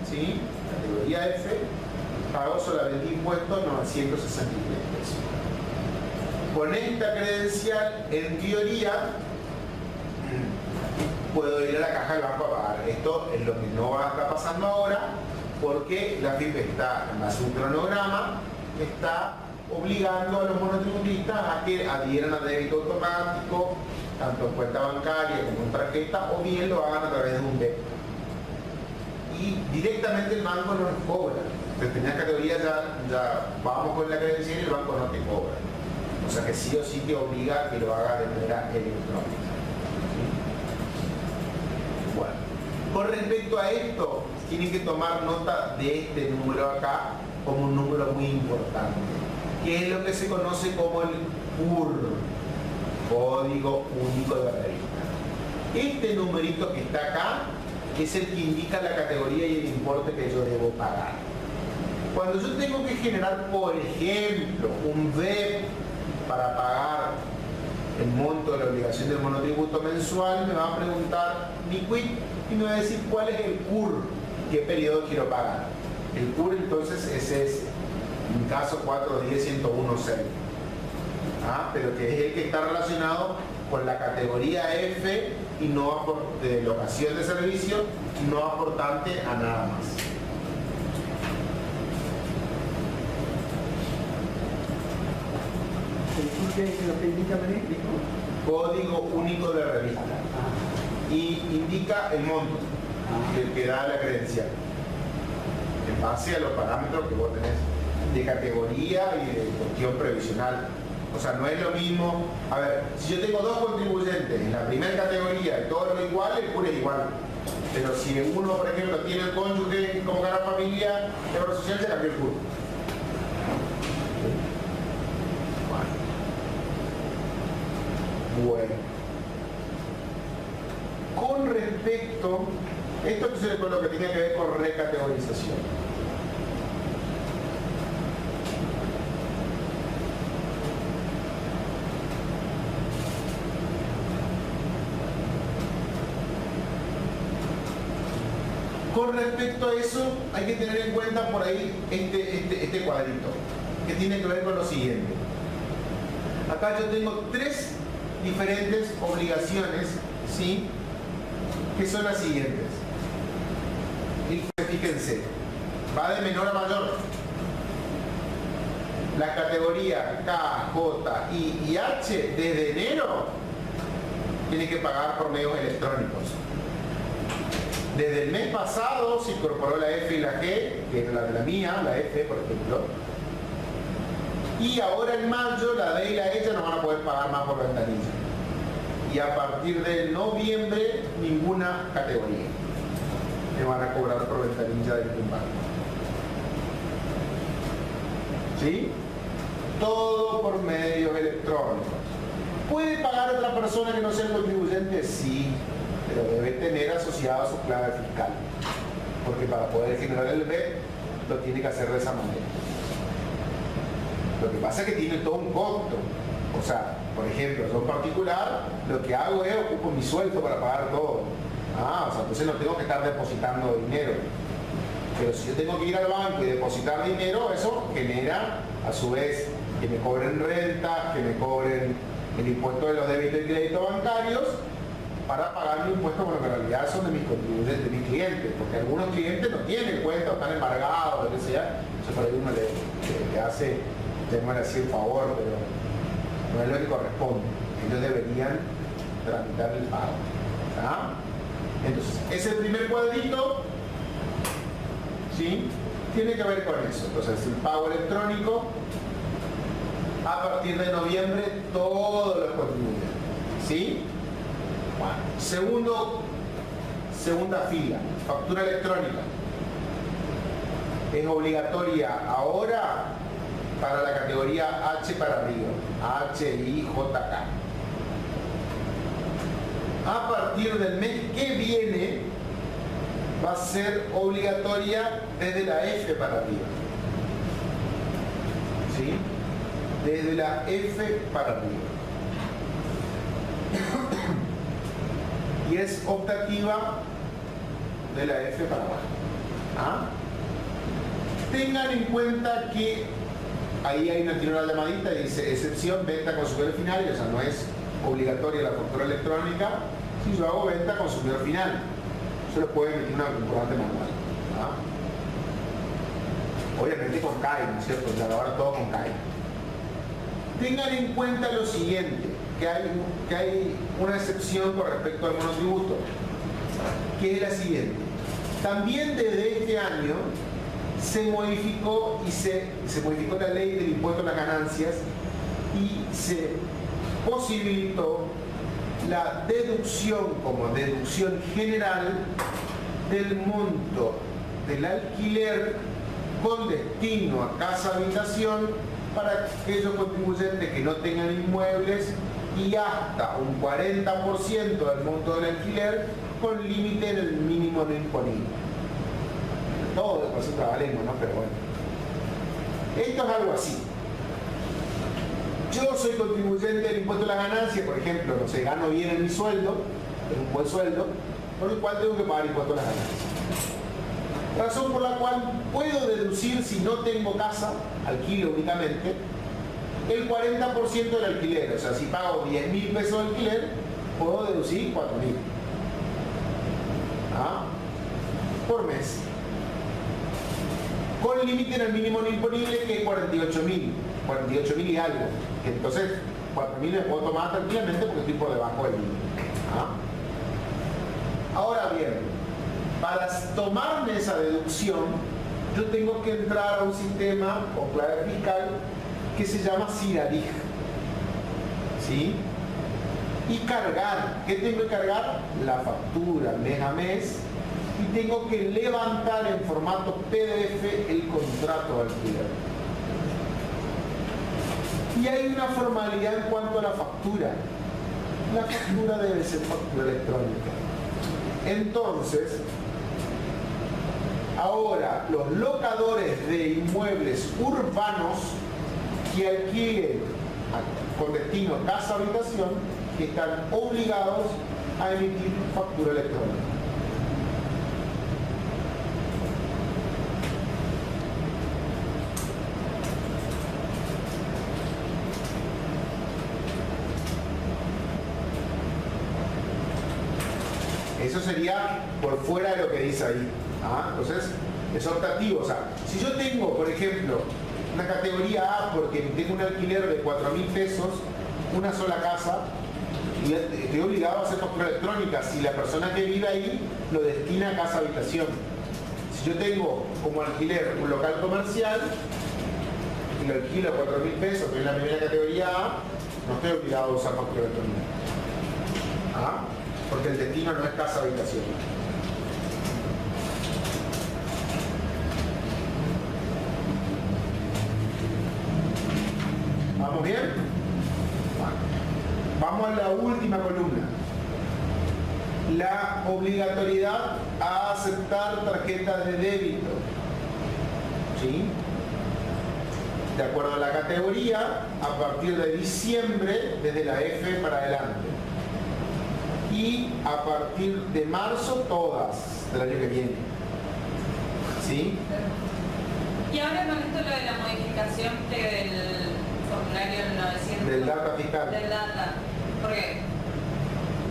¿sí? Categoría F, pago solamente impuestos 963 pesos. Con esta credencial, en teoría, puedo ir a la caja del banco a pagar. Esto es lo que no va a estar pasando ahora, porque la FIP está, en base a un cronograma, está obligando a los monotributistas a que adhieran a débito automático, tanto en cuenta bancaria como en tarjeta, o bien lo hagan a través de un débito. Y directamente el banco no nos cobra. Determinadas categorías ya vamos con la credencial y el banco no te cobra. O sea que sí o sí te obliga a que lo haga de manera electrónica. Bueno, con respecto a esto, tienen que tomar nota de este número acá como un número muy importante, que es lo que se conoce como el CUR, Código Único de Renta. Este numerito que está acá que es el que indica la categoría y el importe que yo debo pagar. Cuando yo tengo que generar, por ejemplo, un VEP para pagar el monto de la obligación del monotributo mensual, me va a preguntar mi quit y me va a decir cuál es el CUR, qué periodo quiero pagar. El CUR entonces ese es, en mi caso, 410.101.6. Pero que es el que está relacionado con la categoría F y no de locación de servicio, no aportante a nada más. ¿Qué es lo que indica benéfico? Código único de revista. Y indica el monto que da la credencial en base a los parámetros que vos tenés de categoría y de cuestión previsional. O sea, no es lo mismo. A ver, si yo tengo dos contribuyentes en la primera categoría y todo lo igual, el CUR es igual. Pero si uno, por ejemplo, tiene el cónyuge como cara familia, de obra social, se cambió el CUR. Bueno. Con respecto, esto es lo que tiene que ver con recategorización. Con respecto a eso, hay que tener en cuenta por ahí este cuadrito, que tiene que ver con lo siguiente. Acá yo tengo tres diferentes obligaciones, ¿sí?, que son las siguientes. Y fíjense, va de menor a mayor. La categoría K, J, I y H desde enero tiene que pagar por medios electrónicos. Desde el mes pasado se incorporó la F y la G, que es la de la mía, la F por ejemplo. Y ahora en mayo la D y la E ya no van a poder pagar más por ventanilla. Y a partir de noviembre ninguna categoría me van a cobrar por ventanilla de ningún banco. ¿Sí? Todo por medios electrónicos. ¿Puede pagar otra persona que no sea el contribuyente? Sí, pero debe tener asociada su clave fiscal. Porque para poder generar el VEP lo tiene que hacer de esa manera. Lo que pasa es que tiene todo un costo. O sea, por ejemplo, yo en particular, lo que hago es ocupo mi sueldo para pagar todo. O sea, entonces no tengo que estar depositando dinero. Pero si yo tengo que ir al banco y depositar dinero, eso genera, a su vez, que me cobren renta, que me cobren el impuesto de los débitos y créditos bancarios, para pagar mi impuesto, bueno, que en realidad son de mis contribuyentes, de mis clientes, porque algunos clientes no tienen cuenta o están embargados, lo que sea. Entonces por ahí uno le hace, tengo que decir favor, pero no es lo que corresponde. Ellos deberían tramitar el pago. Entonces, ese primer cuadrito, ¿sí?, tiene que ver con eso. Entonces, el pago electrónico, a partir de noviembre, todos los contribuyentes. ¿Sí? Bueno, segunda fila, factura electrónica. Es obligatoria ahora para la categoría H para arriba, H, I, J, K. A partir del mes que viene va a ser obligatoria desde la F para arriba. ¿Sí? Desde la F para arriba. Y es optativa de la F para abajo. Tengan en cuenta que ahí hay una llamadita y dice excepción, venta consumidor final, o sea, no es obligatoria la factura electrónica si yo hago venta consumidor final. Se lo puede emitir una comprobante manual. Obviamente con CAI, ¿no es cierto? Ya ahora todo con CAI. Tengan en cuenta lo siguiente, que hay una excepción con respecto al monotributo, que es la siguiente. También desde este año se modificó la ley del impuesto a las ganancias y se posibilitó la deducción como deducción general del monto del alquiler con destino a casa habitación para aquellos contribuyentes que no tengan inmuebles y hasta un 40% del monto del alquiler con límite en el mínimo no imponible. Todo después es trabalengua, ¿no? Pero bueno. Esto es algo así. Yo soy contribuyente del impuesto a la ganancia, por ejemplo, no sé, gano bien en mi sueldo, es un buen sueldo, por el cual tengo que pagar impuesto a la ganancia. Razón por la cual puedo deducir, si no tengo casa, alquilo únicamente, el 40% del alquiler. O sea, si pago 10.000 pesos de alquiler, puedo deducir 4.000. ¿Ah? Por mes. Con límite en el mínimo no imponible, que es 48.000 y algo. Que entonces 4.000 me puedo tomar tranquilamente porque estoy por debajo del límite. ¿Ah? Ahora bien, para tomarme esa deducción, yo tengo que entrar a un sistema o clave fiscal que se llama SIRADIG. ¿Sí? Y cargar. ¿Qué tengo que cargar? La factura mes a mes. Y tengo que levantar en formato PDF el contrato de alquiler. Y hay una formalidad en cuanto a la factura. La factura debe ser factura electrónica. Entonces, ahora los locadores de inmuebles urbanos que alquilen con destino casa-habitación están obligados a emitir factura electrónica. Eso sería por fuera de lo que dice ahí. Entonces, es optativo. O sea, si yo tengo, por ejemplo, una categoría A porque tengo un alquiler de 4.000 pesos, una sola casa, y estoy obligado a hacer factura electrónica si la persona que vive ahí lo destina a casa-habitación. Si yo tengo como alquiler un local comercial y lo alquilo a 4.000 pesos, que es la primera categoría A, no estoy obligado a usar factura electrónica. Porque el destino no es casa-habitación. ¿Vamos bien? Bueno. Vamos a la última columna. La obligatoriedad a aceptar tarjetas de débito. ¿Sí? De acuerdo a la categoría, a partir de diciembre, desde la F para adelante. Y a partir de marzo, todas del año que viene. ¿Sí? Y ahora con esto lo de la modificación del formulario 900. Del data fiscal. Del data. Porque,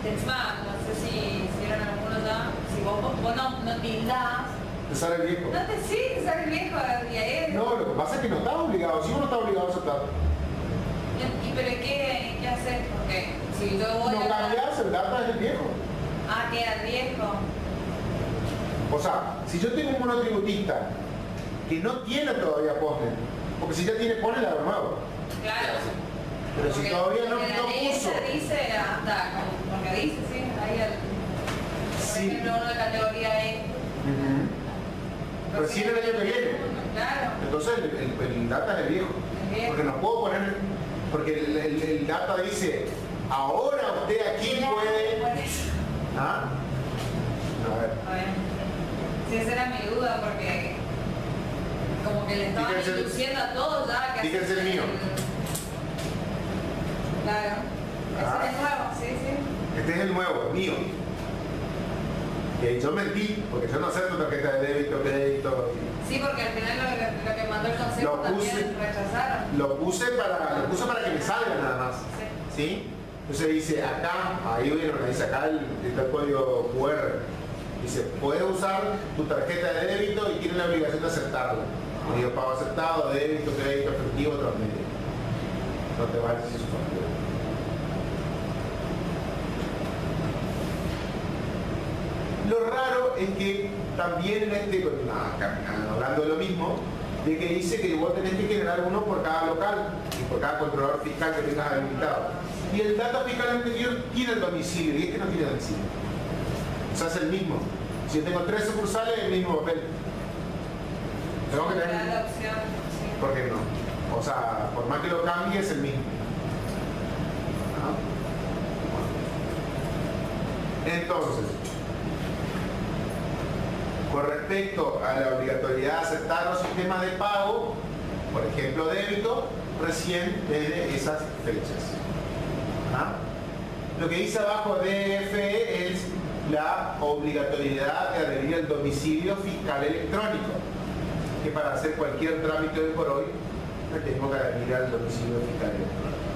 encima, no sé si hicieron algunos ya, si vos no tildás. Te sale el viejo. Sí, te sale el viejo y ahí. No, lo que pasa es que no estás obligado. Si uno no está obligado a aceptar. ¿Pero qué haces? Porque si yo voy no cambias, el data es el viejo. Queda el viejo. O sea, si yo tengo un monotributista que no tiene todavía POSNE, porque si ya tiene POSNE, la de nuevo. Claro. Pero porque si todavía no ley puso. Dice hasta, porque dice, sí, ahí por ejemplo, uno de categoría E. Recién el año que viene. Claro. Entonces el data es el viejo. Porque no puedo poner, porque el data dice, ahora usted aquí puede. ¿Ah? A ver. Sí, esa era mi duda, porque como que le estaban induciendo a todos ya que fíjense el mío. Claro. Ese es nuevo, sí. Este es el nuevo, el mío. Yo mentí, porque yo no acepto tarjeta de débito, crédito. Sí, porque al final lo que mandó el consejo también rechazaron. Lo puse para que me salga nada más. ¿Sí? Entonces dice acá, ahí bueno, dice acá está el código QR. Dice, puedes usar tu tarjeta de débito y tienes la obligación de aceptarla. Y yo pago aceptado, débito, crédito, efectivo, otros medios. No te vale si es su factura. Lo raro es que también en hablando de lo mismo, de que dice que vos tenés que generar uno por cada local y por cada controlador fiscal que tengas habilitado. Y el data fiscal anterior tiene el domicilio y este no tiene domicilio. O sea, es el mismo. Si yo tengo 3 sucursales, el mismo papel. Tengo que tener. La opción, sí. ¿Por qué no? O sea, por más que lo cambie, es el mismo. Entonces, Con respecto a la obligatoriedad de aceptar los sistemas de pago, por ejemplo débito, recién desde esas fechas. ¿Ah? Lo que dice abajo DFE es la obligatoriedad de adherir al domicilio fiscal electrónico, que para hacer cualquier trámite hoy por hoy tengo que adherir al domicilio fiscal electrónico.